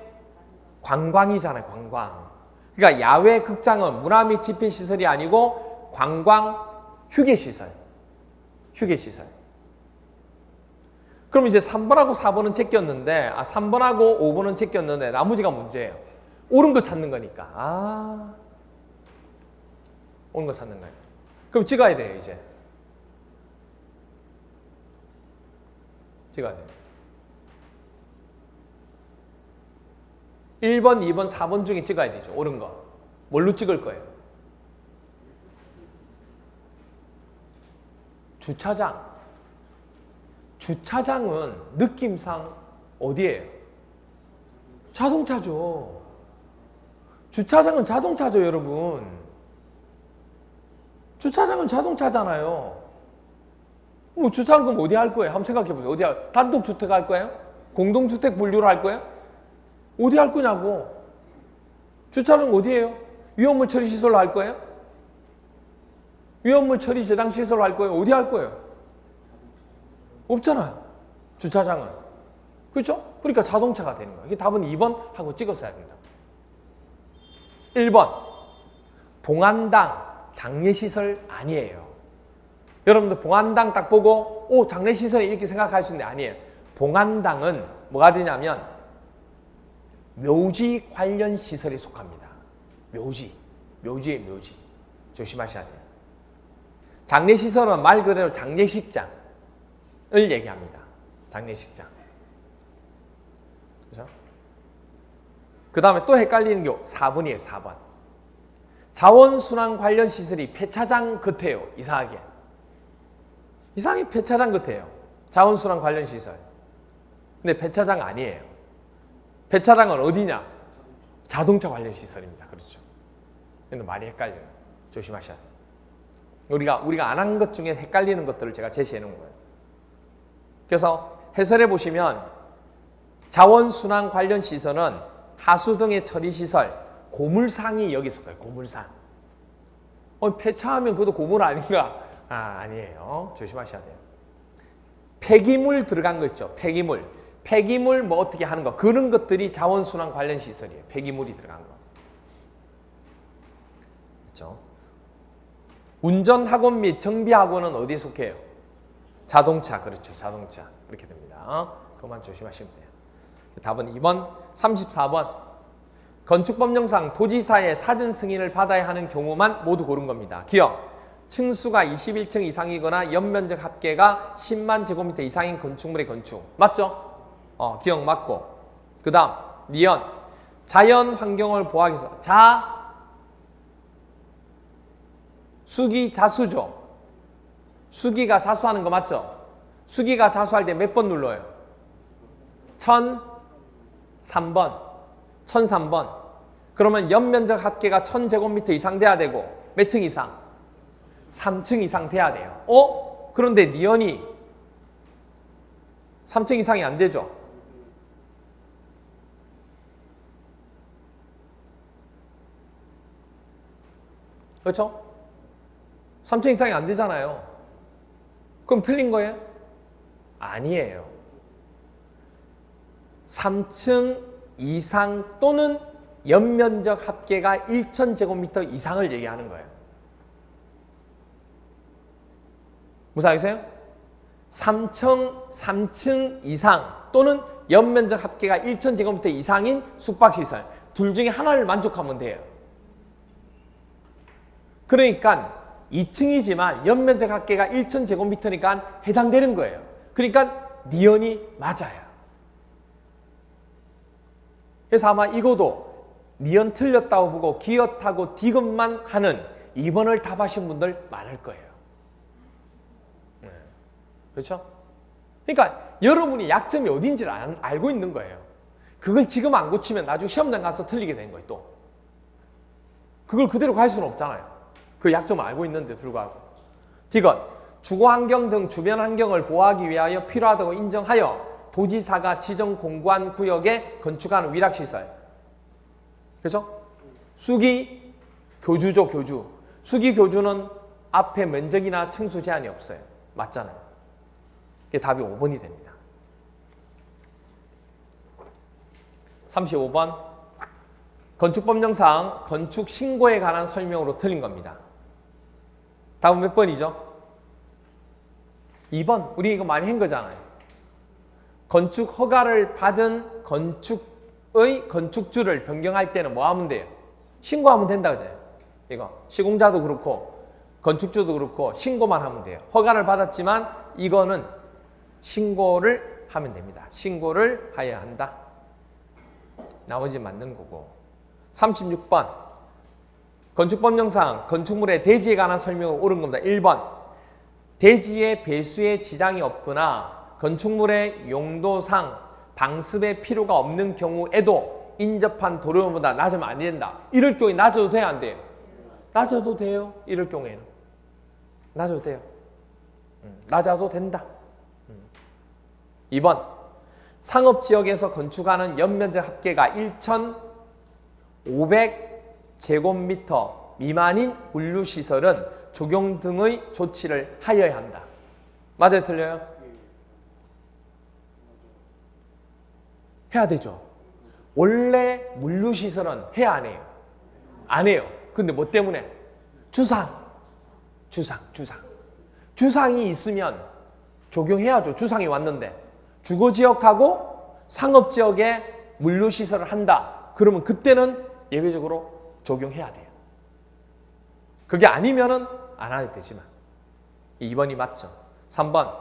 관광이잖아요. 관광. 그러니까 야외극장은 문화 및 집회시설이 아니고 관광 휴게시설. 그럼 이제 3번하고 4번은 제꼈는데 3번하고 5번은 제꼈는데 나머지가 문제예요. 옳은 거 찾는 거니까. 옳은 거 찾는 거예요. 그럼 찍어야 돼요 이제. 찍어야 돼요. 1번, 2번, 4번 중에 찍어야 되죠. 옳은 거. 뭘로 찍을 거예요? 주차장. 주차장은 느낌상 어디예요? 자동차죠. 주차장은 자동차죠, 여러분. 주차장은 자동차잖아요. 뭐 주차장 그럼 어디 할 거예요? 한번 생각해 보세요. 어디 단독주택 할 거예요? 공동주택 분류를 할 거예요? 어디 할 거냐고. 주차장 어디예요? 위험물 처리 시설로 할 거예요? 위험물 처리 저장 시설로 할 거예요? 어디 할 거예요? 없잖아요. 주차장은. 그렇죠? 그러니까 자동차가 되는 거예요. 이게 답은 2번 하고 찍었어야 된다. 1번. 봉안당 장례시설 아니에요. 여러분들 봉안당 딱 보고 오 장례시설이 이렇게 생각할 수 있는데 아니에요. 봉안당은 뭐가 되냐면 묘지 관련 시설에 속합니다. 묘지의 묘지. 조심하셔야 돼요. 장례시설은 말 그대로 장례식장을 얘기합니다. 장례식장. 그죠? 그 다음에 또 헷갈리는 게 4번이에요. 4번. 자원순환 관련 시설이 폐차장 같아요. 이상하게 폐차장 같아요. 자원순환 관련 시설. 근데 폐차장 아니에요. 폐차장은 어디냐? 자동차 관련 시설입니다. 그렇죠. 근데 많이 헷갈려요. 조심하셔야 돼요. 우리가 안 한 것 중에 헷갈리는 것들을 제가 제시해 놓은 거예요. 그래서 해설해 보시면 자원순환 관련 시설은 하수 등의 처리 시설, 고물상이 여기 있을 거예요. 고물상. 폐차하면 그것도 고물 아닌가? 아니에요. 조심하셔야 돼요. 폐기물 들어간 거 있죠. 폐기물 뭐 어떻게 하는 거. 그런 것들이 자원순환 관련 시설이에요. 폐기물이 들어간 거. 그렇죠? 운전학원 및 정비학원은 어디에 속해요? 자동차. 그렇죠. 자동차. 이렇게 됩니다. 그것만 조심하시면 돼요. 답은 2번. 34번. 건축법령상 도지사의 사전 승인을 받아야 하는 경우만 모두 고른 겁니다. 기억. 층수가 21층 이상이거나 연면적 합계가 10만 제곱미터 이상인 건축물의 건축. 맞죠? 기억 맞고. 그 다음 니은. 자연 환경을 보호하기 위해서. 수기 자수죠. 수기가 자수하는 거 맞죠? 수기가 자수할 때 몇 번 눌러요? 1003번. 1003번. 그러면 연면적 합계가 1000제곱미터 이상 돼야 되고 몇 층 이상? 3층 이상 돼야 돼요. 그런데 니은이 3층 이상이 안 되죠? 그렇죠? 3층 이상이 안 되잖아요. 그럼 틀린 거예요? 아니에요. 3층 이상 또는 연면적 합계가 1000제곱미터 이상을 얘기하는 거예요. 무슨 알겠어요? 3층 이상 또는 연면적 합계가 1000제곱미터 이상인 숙박시설. 둘 중에 하나를 만족하면 돼요. 그러니까 2층이지만 연면적 합계가 1000제곱미터니까 해당되는 거예요. 그러니까 니은이 맞아요. 그래서 아마 이거도 니은 틀렸다고 보고 기엇하고 디귿만 하는 2번을 답하신 분들 많을 거예요. 네. 그렇죠? 그러니까 여러분이 약점이 어딘지를 알고 있는 거예요. 그걸 지금 안 고치면 나중에 시험장 가서 틀리게 되는 거예요. 또 그걸 그대로 갈 수는 없잖아요. 그 약점을 알고 있는데 불구하고. 디귿. 주거환경 등 주변 환경을 보호하기 위하여 필요하다고 인정하여 도지사가 지정 공구한 구역에 건축하는 위락시설. 그렇죠? 수기 교주죠. 교주. 수기 교주는 앞에 면적이나 층수 제한이 없어요. 맞잖아요. 이게 답이 5번이 됩니다. 35번. 건축법령상 건축 신고에 관한 설명으로 틀린 겁니다. 답은 몇 번이죠? 2번. 우리 이거 많이 한 거잖아요. 건축 허가를 받은 건축의 건축주를 변경할 때는 뭐 하면 돼요? 신고하면 된다 그래요. 이거 시공자도 그렇고 건축주도 그렇고 신고만 하면 돼요. 허가를 받았지만 이거는 신고를 하면 됩니다. 신고를 해야 한다. 나머지 만든 거고. 36번 건축법령상 건축물의 대지에 관한 설명을 옳은 겁니다. 1번 대지의 배수에 지장이 없거나 건축물의 용도상 방습의 필요가 없는 경우에도 인접한 도로보다 낮으면 안 된다. 이럴 경우에 낮아도 돼요, 안 돼요? 낮아도 돼요. 이럴 경우에는 낮아도 돼요. 낮아도 된다. 2번 상업지역에서 건축하는 연면적 합계가 1,500제곱미터 미만인 물류시설은 조경 등의 조치를 하여야 한다. 맞아요, 틀려요? 해야 되죠. 원래 물류시설은 해야 안 해요? 안 해요. 근데 뭐 때문에? 주상이 있으면 적용해야죠. 주상이 왔는데 주거지역하고 상업지역에 물류시설을 한다. 그러면 그때는 예외적으로 적용해야 돼요. 그게 아니면은 안 해도 되지만 2번이 맞죠. 3번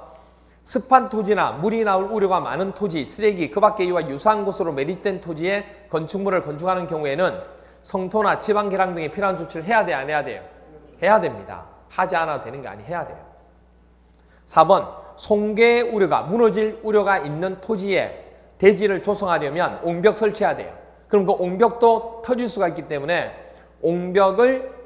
습한 토지나 물이 나올 우려가 많은 토지, 쓰레기, 그 밖에 이와 유사한 곳으로 매립된 토지에 건축물을 건축하는 경우에는 성토나 지방 개량 등의 필요한 조치를 해야 돼요, 안 해야 돼요? 해야 됩니다. 하지 않아도 되는 게 아니에요. 해야 돼요. 4번 송괴 우려가 무너질 우려가 있는 토지에 대지를 조성하려면 옹벽 설치해야 돼요. 그럼 그 옹벽도 터질 수가 있기 때문에 옹벽을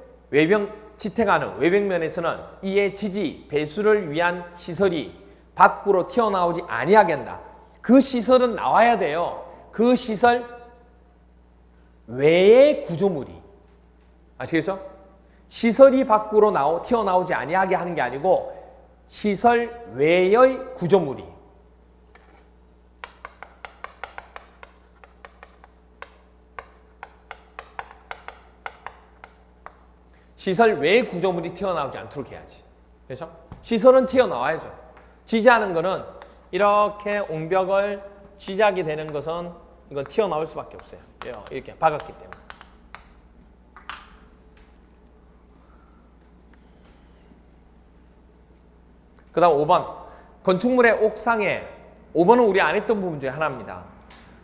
지탱하는 외벽면에서는 이에 지지, 배수를 위한 시설이 밖으로 튀어나오지 아니하게 한다. 그 시설은 나와야 돼요. 그 시설 외의 구조물이. 아시겠죠? 시설이 밖으로 튀어나오지 아니하게 하는 게 아니고 시설 외의 구조물이. 시설 외의 구조물이 튀어나오지 않도록 해야지. 그렇죠? 시설은 튀어나와야죠. 지지하는 거는 이렇게 옹벽을 지지하게 되는 것은 이건 튀어나올 수밖에 없어요. 이렇게 박았기 때문에. 그 다음 5번 건축물의 옥상에 5번은 우리 안 했던 부분 중에 하나입니다.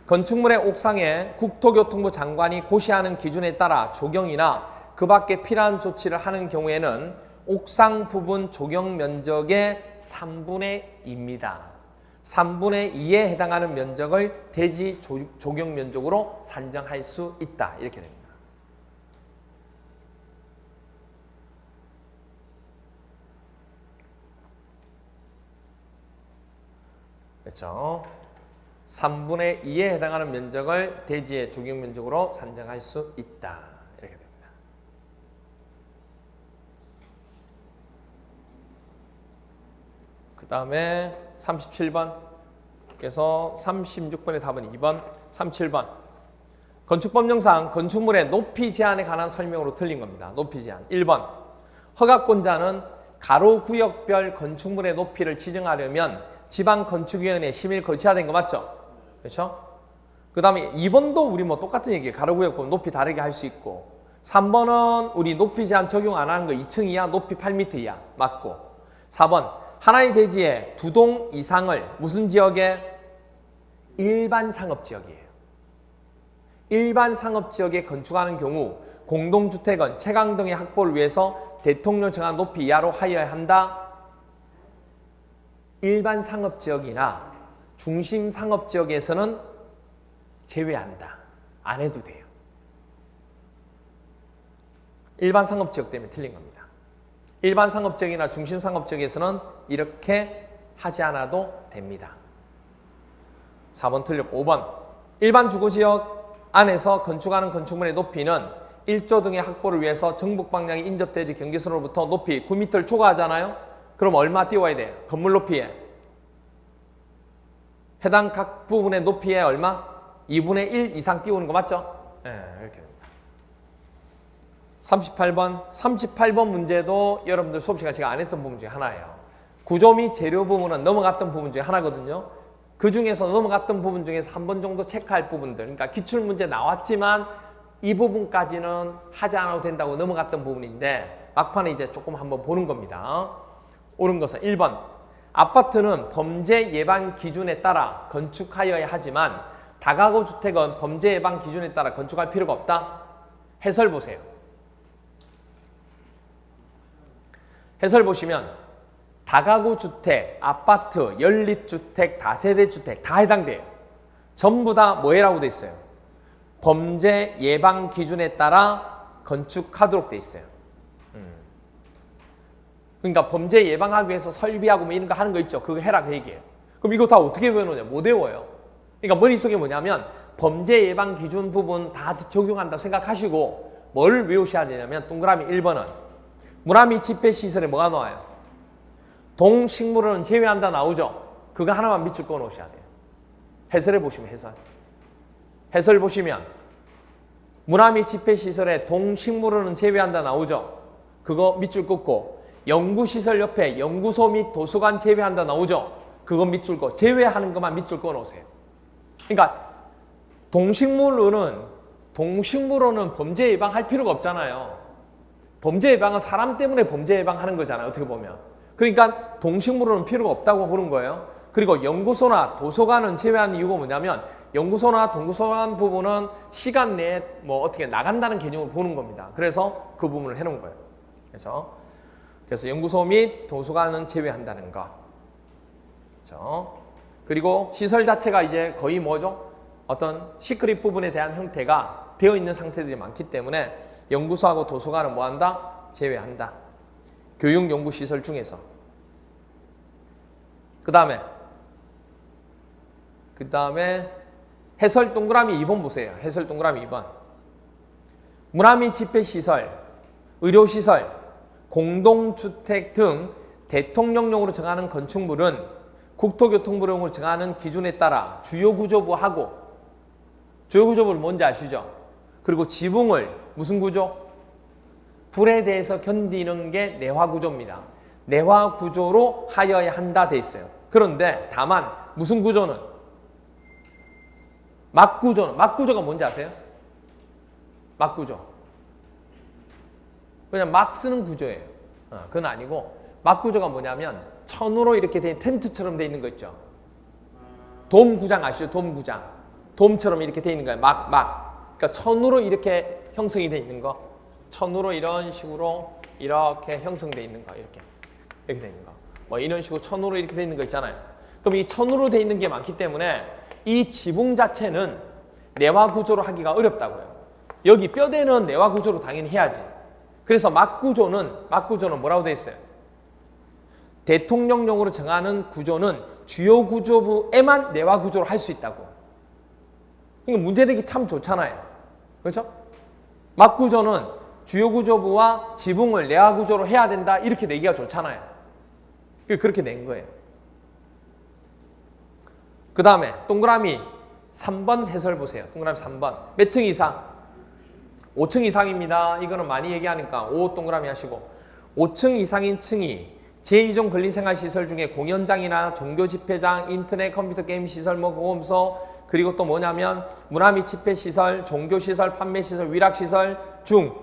건축물의 옥상에 국토교통부 장관이 고시하는 기준에 따라 조경이나 그 밖에 필요한 조치를 하는 경우에는 옥상 부분 조경 면적의 3분의 2입니다. 3분의 2에 해당하는 면적을 대지 조경 면적으로 산정할 수 있다. 이렇게 됩니다. 그렇죠? 3분의 2에 해당하는 면적을 대지의 조경 면적으로 산정할 수 있다. 이렇게 됩니다. 그 다음에 37번 그래서 36번의 답은 2번 37번 건축법령상 건축물의 높이 제한에 관한 설명으로 틀린 겁니다. 높이 제한 1번 허가권자는 가로구역별 건축물의 높이를 지정하려면 지방건축위원회에 심의를 거쳐야 되는 거 맞죠? 그렇죠? 그 다음에 2번도 우리 뭐 똑같은 얘기예요. 가로구역 보면 높이 다르게 할 수 있고 3번은 우리 높이 제한 적용 안 하는 거 2층 이하 높이 8m 이하 맞고 4번 하나의 대지에 2동 이상을 무슨 지역에? 일반 상업지역이에요. 일반 상업지역에 건축하는 경우 공동주택은 채광 등의 확보를 위해서 대통령 정한 높이 이하로 하여야 한다. 일반 상업지역이나 중심 상업지역에서는 제외한다. 안 해도 돼요. 일반 상업지역 때문에 틀린 겁니다. 일반 상업지역이나 중심 상업지역에서는 이렇게 하지 않아도 됩니다. 4번 틀렸고 5번 일반 주거지역 안에서 건축하는 건축물의 높이는 1조 등의 확보를 위해서 정북 방향의 인접대지 경계선으로부터 높이 9m를 초과하잖아요. 그럼 얼마 띄워야 돼요? 건물 높이에 해당 각 부분의 높이에 얼마? 2분의 1 이상 띄우는 거 맞죠? 네, 이렇게 됩니다. 38번 문제도 여러분들 수업 시간 제가 안 했던 부분 중에 하나예요. 구조 및 재료 부분은 넘어갔던 부분 중에 하나거든요. 그 중에서 넘어갔던 부분 중에서 한 번 정도 체크할 부분들, 그러니까 기출문제 나왔지만 이 부분까지는 하지 않아도 된다고 넘어갔던 부분인데 막판에 이제 조금 한번 보는 겁니다. 옳은 것은 1번 아파트는 범죄 예방 기준에 따라 건축하여야 하지만 다가구 주택은 범죄 예방 기준에 따라 건축할 필요가 없다. 해설 보세요. 해설 보시면 다가구 주택, 아파트, 연립주택, 다세대 주택 다 해당돼요. 전부 다 뭐해라고 돼 있어요? 범죄 예방 기준에 따라 건축하도록 돼 있어요. 그러니까 범죄 예방하기 위해서 설비하고 뭐 이런 거 하는 거 있죠. 그거 해라 그 얘기예요. 그럼 이거 다 어떻게 외우느냐? 못 외워요. 그러니까 머릿속에 뭐냐면 범죄 예방 기준 부분 다 적용한다고 생각하시고 뭘 외우셔야 되냐면 동그라미 1번은 무라미 집회시설에 뭐가 나와요? 동식물은 제외한다 나오죠? 그거 하나만 밑줄 그어 놓으셔야 돼요. 해설해 보시면 해설 보시면 무라미 집회시설에 동식물은 제외한다 나오죠? 그거 밑줄 긋고 연구시설 옆에 연구소 및 도서관 제외한다 나오죠? 그거 밑줄 그어 제외하는 것만 밑줄 그어 놓으세요. 그러니까 동식물로는 범죄 예방할 필요가 없잖아요. 범죄 예방은 사람 때문에 범죄 예방하는 거잖아요. 어떻게 보면. 그러니까 동식물로는 필요가 없다고 보는 거예요. 그리고 연구소나 도서관은 제외한 이유가 뭐냐면 연구소나 도서관 부분은 시간 내에 뭐 어떻게 나간다는 개념으로 보는 겁니다. 그래서 그 부분을 해놓은 거예요. 그래서 연구소 및 도서관은 제외한다는 거. 그렇죠? 그리고 시설 자체가 이제 거의 뭐죠? 어떤 시크릿 부분에 대한 형태가 되어 있는 상태들이 많기 때문에 연구소하고 도서관은 뭐한다? 제외한다. 교육 연구 시설 중에서. 그 다음에 해설 동그라미 2번 보세요. 해설 동그라미 2번. 무라미 집회시설, 의료시설, 공동주택 등 대통령령으로 정하는 건축물은 국토교통부령으로 정하는 기준에 따라 주요구조부하고 주요구조부를 뭔지 아시죠? 그리고 지붕을 무슨 구조? 불에 대해서 견디는 게 내화구조입니다. 내화구조로 하여야 한다 돼 있어요. 그런데 다만 무슨 구조는? 막구조는. 막구조가 뭔지 아세요? 막구조. 그냥 막 쓰는 구조예요. 그건 아니고 막구조가 뭐냐면 천으로 이렇게 된 텐트처럼 돼 있는 거 있죠. 돔구장 아시죠? 돔구장. 돔처럼 이렇게 돼 있는 거예요. 그러니까 천으로 이렇게 형성이 돼 있는 거. 천으로 이런 식으로 이렇게 형성돼 있는 거. 이렇게 돼 있는 거. 뭐 이런 식으로 천으로 이렇게 돼 있는 거 있잖아요. 그럼 이 천으로 돼 있는 게 많기 때문에 이 지붕 자체는 내화 구조로 하기가 어렵다고요. 여기 뼈대는 내화 구조로 당연히 해야지. 그래서 막구조는 뭐라고 돼 있어요? 대통령령으로 정하는 구조는 주요 구조부에만 내화 구조로 할 수 있다고. 그러니까 문제되기 참 좋잖아요. 그렇죠? 막구조는 주요 구조부와 지붕을 내화 구조로 해야 된다 이렇게 내기가 좋잖아요. 그렇게 낸 거예요. 그 다음에 동그라미 3번 해설 보세요. 동그라미 3번. 몇 층 이상? 5층 이상입니다. 이거는 많이 얘기하니까 5 동그라미 하시고 5층 이상인 층이 제2종 근린생활시설 중에 공연장이나 종교집회장, 인터넷 컴퓨터 게임 시설, 보험소 그리고 또 뭐냐면 문화 및 집회시설, 종교시설, 판매시설, 위락시설 중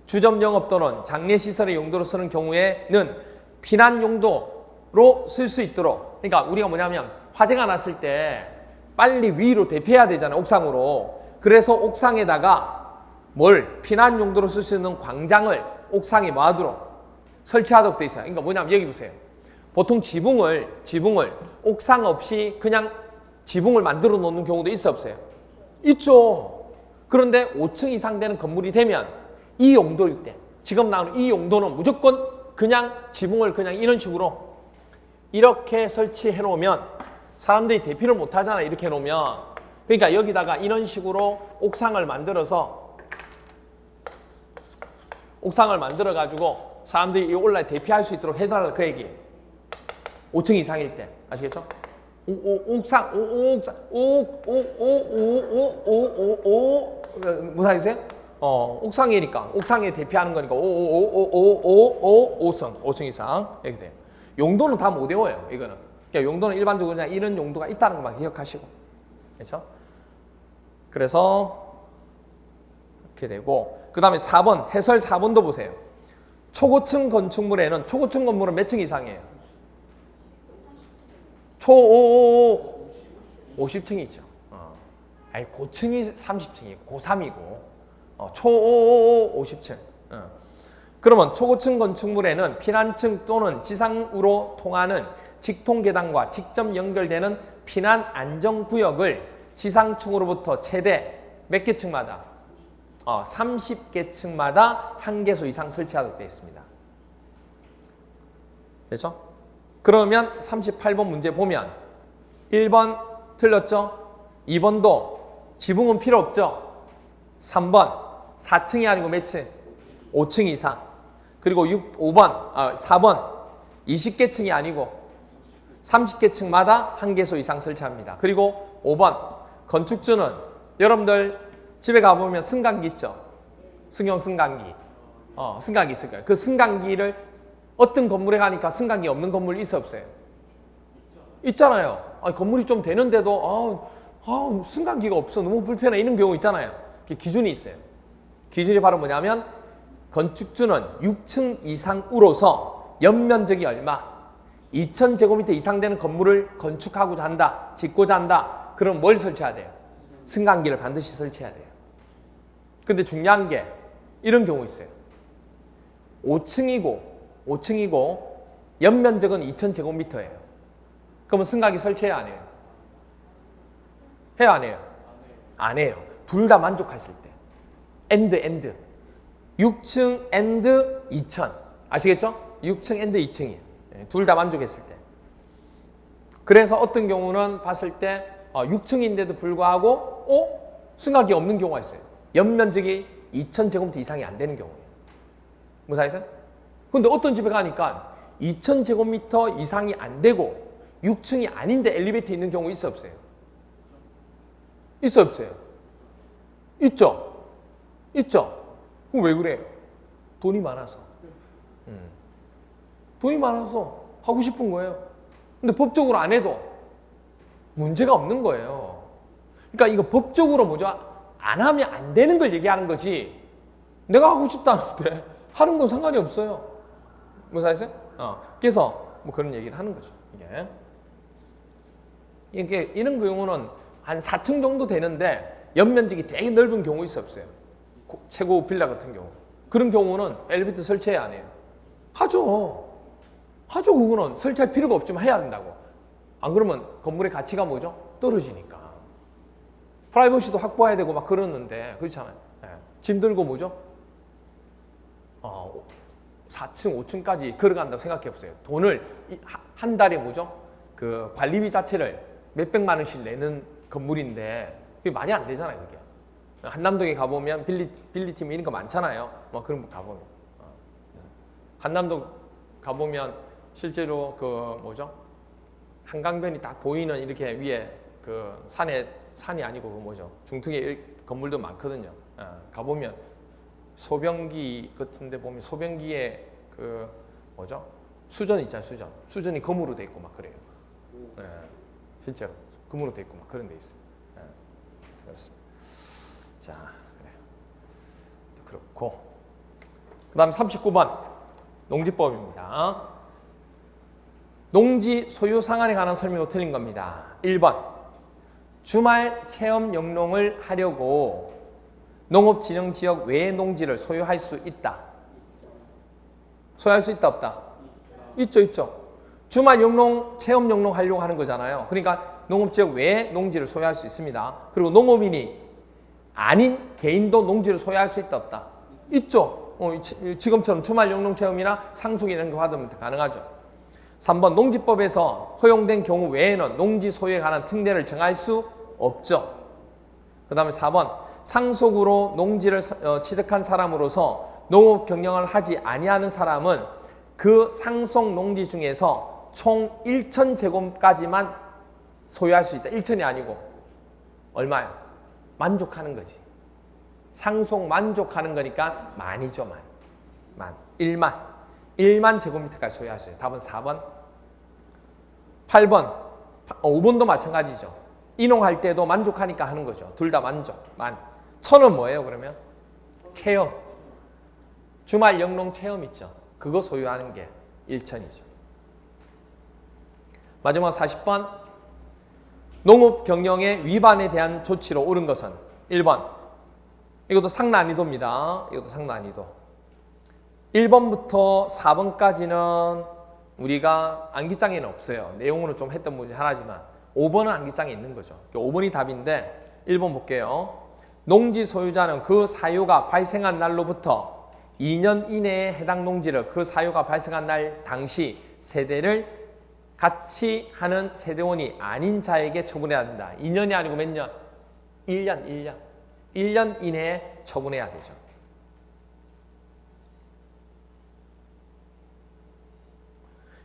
주점 영업 또는 장례시설의 용도로 쓰는 경우에는 피난 용도로 쓸 수 있도록. 그러니까 우리가 뭐냐면 화재가 났을 때 빨리 위로 대피해야 되잖아요. 옥상으로. 그래서 옥상에다가 피난 용도로 쓸 수 있는 광장을 옥상에 뭐하도록 설치하도록 돼 있어요. 그러니까 뭐냐면 여기 보세요. 보통 지붕을 옥상 없이 그냥 지붕을 만들어 놓는 경우도 있어 없어요? 있죠. 그런데 5층 이상 되는 건물이 되면 이 용도일 때 지금 나오는 이 용도는 무조건 그냥 지붕을 그냥 이런 식으로 이렇게 설치해 놓으면 사람들이 대피를 못 하잖아. 이렇게 해 놓으면. 그러니까 여기다가 이런 식으로 옥상을 만들어서 옥상을 만들어 가지고 사람들이 올라 대피할 수 있도록 해달라 그 얘기예요. 5층 이상일 때. 아시겠죠? 옥상 무슨 말이세요? 옥상이니까 옥상에 대피하는 거니까 5층 이상 이렇게 돼요. 용도는 다 못 외워요. 이거는. 그러니까 용도는 일반적으로 그냥 이런 용도가 있다는 것만 기억하시고. 그렇죠? 그래서 이렇게 되고 그 다음에 4번 해설 4번도 보세요. 초고층 건축물에는 초고층 건물은 몇 층 이상이에요? 50층이죠. 아니 고층이 30층이고 고3이고 초 50층. 그러면 초고층 건축물에는 피난층 또는 지상으로 통하는 직통 계단과 직접 연결되는 피난 안전구역을 지상층으로부터 최대 몇 개 층마다 30개 층마다 한 개소 이상 설치하도록 되어 있습니다. 됐죠? 그러면 38번 문제 보면 1번 틀렸죠? 2번도 지붕은 필요 없죠? 3번 4층이 아니고 몇 층? 5층 이상. 그리고 4번 20개 층이 아니고 30개 층마다 한 개소 이상 설치합니다. 그리고 5번 건축주는 여러분들 집에 가보면 승강기 있죠? 승용 승강기. 승강기 있을 거예요. 그 승강기를 어떤 건물에 가니까 승강기 없는 건물 있어 없어요? 있잖아요. 건물이 좀 되는데도 승강기가 없어. 너무 불편해. 이런 경우 있잖아요. 기준이 있어요. 기준이 바로 뭐냐면 건축주는 6층 이상으로서 연면적이 얼마? 2000제곱미터 이상 되는 건물을 건축하고자 한다. 짓고자 한다. 그럼 뭘 설치해야 돼요? 승강기를 반드시 설치해야 돼요. 근데 중요한 게 이런 경우 있어요. 5층이고 연면적은 2000제곱미터예요. 그러면 승강기 설치해야 안 해요? 해야 안 해요? 안 해요. 둘 다 만족했을 때. 엔드. 6층 엔드 2000. 아시겠죠? 6층 엔드 2층이에요. 둘 다 만족했을 때. 그래서 어떤 경우는 봤을 때 6층인데도 불구하고 승강기 없는 경우가 있어요. 연면적이 2000제곱미터 이상이 안 되는 경우예요. 무사해서? 근데 어떤 집에 가니까 2000제곱미터 이상이 안 되고 6층이 아닌데 엘리베이터 있는 경우 있어 없어요? 있어 없어요? 있죠? 그럼 왜 그래요? 돈이 많아서. 돈이 많아서 하고 싶은 거예요. 근데 법적으로 안 해도 문제가 없는 거예요. 그러니까 이거 법적으로 뭐죠? 안 하면 안 되는 걸 얘기하는 거지. 내가 하고 싶다는데 하는 건 상관이 없어요. 무사했어요? 그래서 뭐 그런 얘기를 하는 거죠. 이게 이런 경우는 한 4층 정도 되는데 연면적이 되게 넓은 경우 있어 없어요? 최고 빌라 같은 경우. 그런 경우는 엘리베이터 설치해야 안 해요? 하죠. 그거는 설치할 필요가 없지만 해야 된다고. 안 그러면 건물의 가치가 뭐죠? 떨어지니까. 프라이버시도 확보해야 되고 막 그러는데 그렇잖아요. 짐 들고 뭐죠? 4층, 5층까지 걸어간다고 생각해 보세요. 돈을 한 달에 뭐죠? 그 관리비 자체를 몇백만 원씩 내는 건물인데 그게 많이 안 되잖아요, 그게. 한남동에 가보면 빌리팀 이런 거 많잖아요. 뭐 그런 거 가보면. 한남동 가보면 실제로 그 뭐죠? 한강변이 딱 보이는 이렇게 위에 그 산이 아니고 그 뭐죠? 중턱에 건물도 많거든요. 가보면 소변기 같은데 보면 소변기에 그 뭐죠? 수전 있잖아요, 수전. 수전이 금으로 돼 있고 막 그래요. 실제로 금으로 돼 있고 막 그런 데 있어요. 그렇습니다. 자, 그래요. 그렇고 그다음 39번 농지법입니다. 농지 소유 상한에 관한 설명도 틀린 겁니다. 1번 주말 체험 영농을 하려고 농업진흥지역 외의 농지를 소유할 수 있다. 소유할 수 있다 없다? 있죠. 주말 영농, 체험 영농 하려고 하는 거잖아요. 그러니까 농업지역 외의 농지를 소유할 수 있습니다. 그리고 농업인이 아닌 개인도 농지를 소유할 수 있다 없다? 있죠. 지금처럼 주말 영농 체험이나 상속이 이런 거 받으면 가능하죠. 3번 농지법에서 허용된 경우 외에는 농지 소유에 관한 특례를 정할 수 없죠. 그 다음에 4번 상속으로 농지를 취득한 사람으로서 농업 경영을 하지 아니하는 사람은 그 상속 농지 중에서 총 1000제곱까지만 소유할 수 있다. 1천이 아니고 얼마요? 만족하는 거지. 상속 만족하는 거니까 만이죠. 만. 1만 제곱미터까지 소유하셔요. 답은 4번. 8번. 5번도 마찬가지죠. 인용할 때도 만족하니까 하는 거죠. 둘 다 만족. 만. 1000은 뭐예요 그러면? 체험. 주말 영농 체험 있죠. 그거 소유하는 게 1000이죠. 마지막 40번. 농업 경영의 위반에 대한 조치로 옳은 것은 1번. 이것도 상난이도입니다. 이것도 상난이도. 1번부터 4번까지는 우리가 암기장에는 없어요. 내용으로 좀 했던 문제 하나지만 5번은 암기장에 있는 거죠. 5번이 답인데 1번 볼게요. 농지 소유자는 그 사유가 발생한 날로부터 2년 이내에 해당 농지를 그 사유가 발생한 날 당시 세대를 같이 하는 세대원이 아닌 자에게 처분해야 된다. 2년이 아니고 몇 년? 1년. 1년 이내에 처분해야 되죠.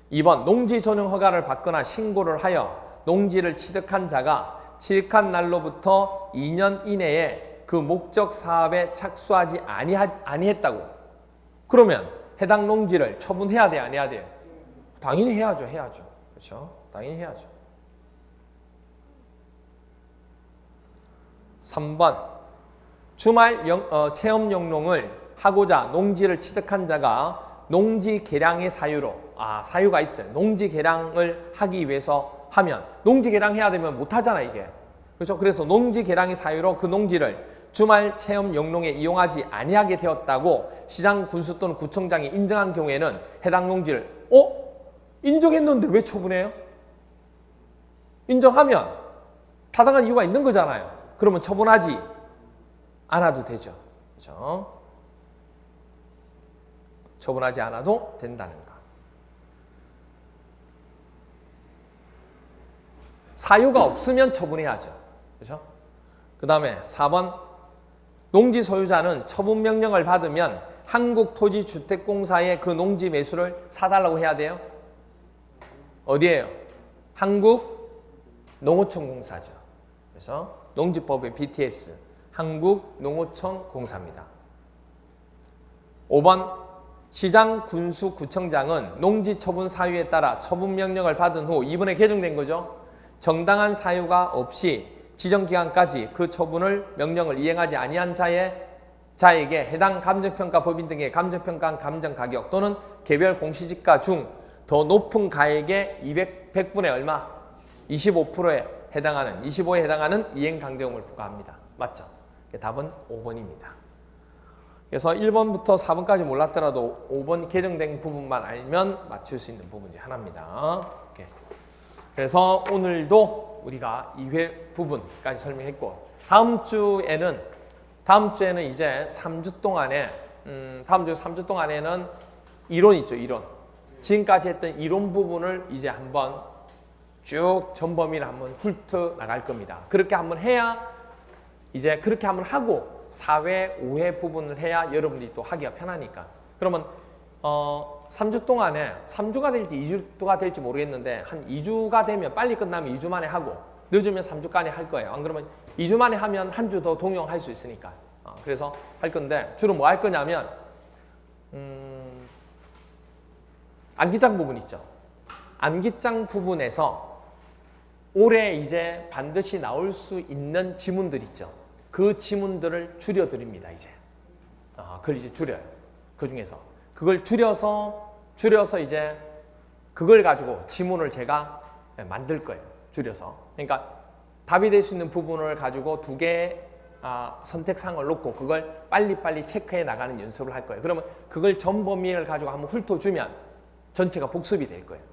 (2번) 농지 전용 허가를 받거나 신고를 하여 농지를 취득한 자가 취득한 날로부터 2년 이내에 그 목적 사업에 착수하지 아니했다고. 그러면 해당 농지를 처분해야 돼, 안 해야 돼? 당연히 해야죠. 그렇죠? 당연히 해야죠. 3번 주말 체험 영농을 하고자 농지를 취득한 자가 농지 개량의 사유로 사유가 있어요. 농지 개량을 하기 위해서 하면 농지 개량해야 되면 못 하잖아 이게. 그렇죠? 그래서 농지 개량의 사유로 그 농지를 주말 체험 영농에 이용하지 아니하게 되었다고 시장 군수 또는 구청장이 인정한 경우에는 해당 농지를 인정했는데 왜 처분해요? 인정하면 타당한 이유가 있는 거잖아요. 그러면 처분하지 않아도 되죠. 그렇죠? 처분하지 않아도 된다는 거. 사유가 없으면 처분해야죠. 그렇죠? 그 다음에 4번 농지 소유자는 처분 명령을 받으면 한국토지주택공사에 그 농지 매수를 사달라고 해야 돼요. 어디예요? 한국농어촌공사죠. 그래서 농지법의 BTS 한국농어촌공사입니다. 5번 시장 군수 구청장은 농지 처분 사유에 따라 처분 명령을 받은 후 이번에 개정된 거죠. 정당한 사유가 없이 지정기간까지 그 처분을 명령을 이행하지 아니한 자에게 해당 감정평가 법인 등의 감정평가한 감정가격 또는 개별 공시지가 중 더 높은 가액의 100분의 얼마? 25%에 해당하는 25에 해당하는 이행강제금을 부과합니다. 맞죠? 답은 5번입니다. 그래서 1번부터 4번까지 몰랐더라도 5번 개정된 부분만 알면 맞출 수 있는 부분 중 하나입니다. 오케이. 그래서 오늘도 우리가 2회 부분까지 설명했고 다음 주에는 이제 3주 동안에 다음 주 3주 동안에는 이론 있죠. 이론. 지금까지 했던 이론 부분을 이제 한번 쭉 전범위를 한번 훑어 나갈 겁니다. 그렇게 한번 해야 이제 그렇게 한번 하고 4회, 5회 부분을 해야 여러분들이 또 하기가 편하니까. 그러면 3주 동안에 3주가 될지 2주가 될지 모르겠는데 한 2주가 되면 빨리 끝나면 2주 만에 하고 늦으면 3주간에 할 거예요. 안 그러면 2주 만에 하면 한 주 더 동용할 수 있으니까. 그래서 할 건데 주로 뭐 할 거냐면 암기장 부분 있죠. 암기장 부분에서 올해 이제 반드시 나올 수 있는 지문들 있죠. 그 지문들을 줄여드립니다. 이제 그걸 이제 줄여요. 그 중에서 그걸 줄여서 이제 그걸 가지고 지문을 제가 만들 거예요. 줄여서. 그러니까 답이 될 수 있는 부분을 가지고 2개의 선택사항을 놓고 그걸 빨리빨리 체크해 나가는 연습을 할 거예요. 그러면 그걸 전 범위를 가지고 한번 훑어주면 전체가 복습이 될 거예요.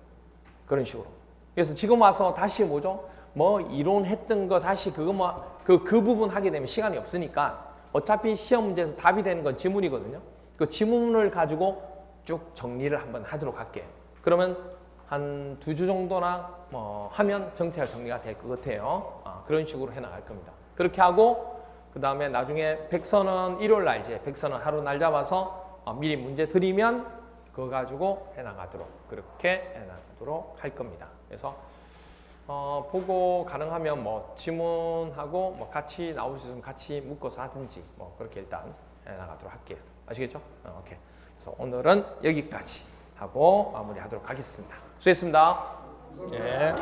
그런 식으로. 그래서 지금 와서 다시 뭐죠? 뭐 이론했던 거 다시 그거 그 부분 하게 되면 시간이 없으니까 어차피 시험 문제에서 답이 되는 건 지문이거든요. 그 지문을 가지고 쭉 정리를 한번 하도록 할게요. 그러면 한 2주 정도나 뭐 하면 전체가 정리가 될 것 같아요. 그런 식으로 해나갈 겁니다. 그렇게 하고 그 다음에 나중에 백서는 일요일 날 이제 백서는 하루 날 잡아서 미리 문제 드리면 그거 가지고 해나가도록 그렇게 해나가도록 할 겁니다. 그래서 보고 가능하면 뭐 지문하고 뭐 같이 나올 수 있으면 같이 묶어서 하든지 뭐 그렇게 일단 해나가도록 할게요. 아시겠죠? 오케이. 그래서 오늘은 여기까지 하고 마무리하도록 하겠습니다. 수고했습니다. 예.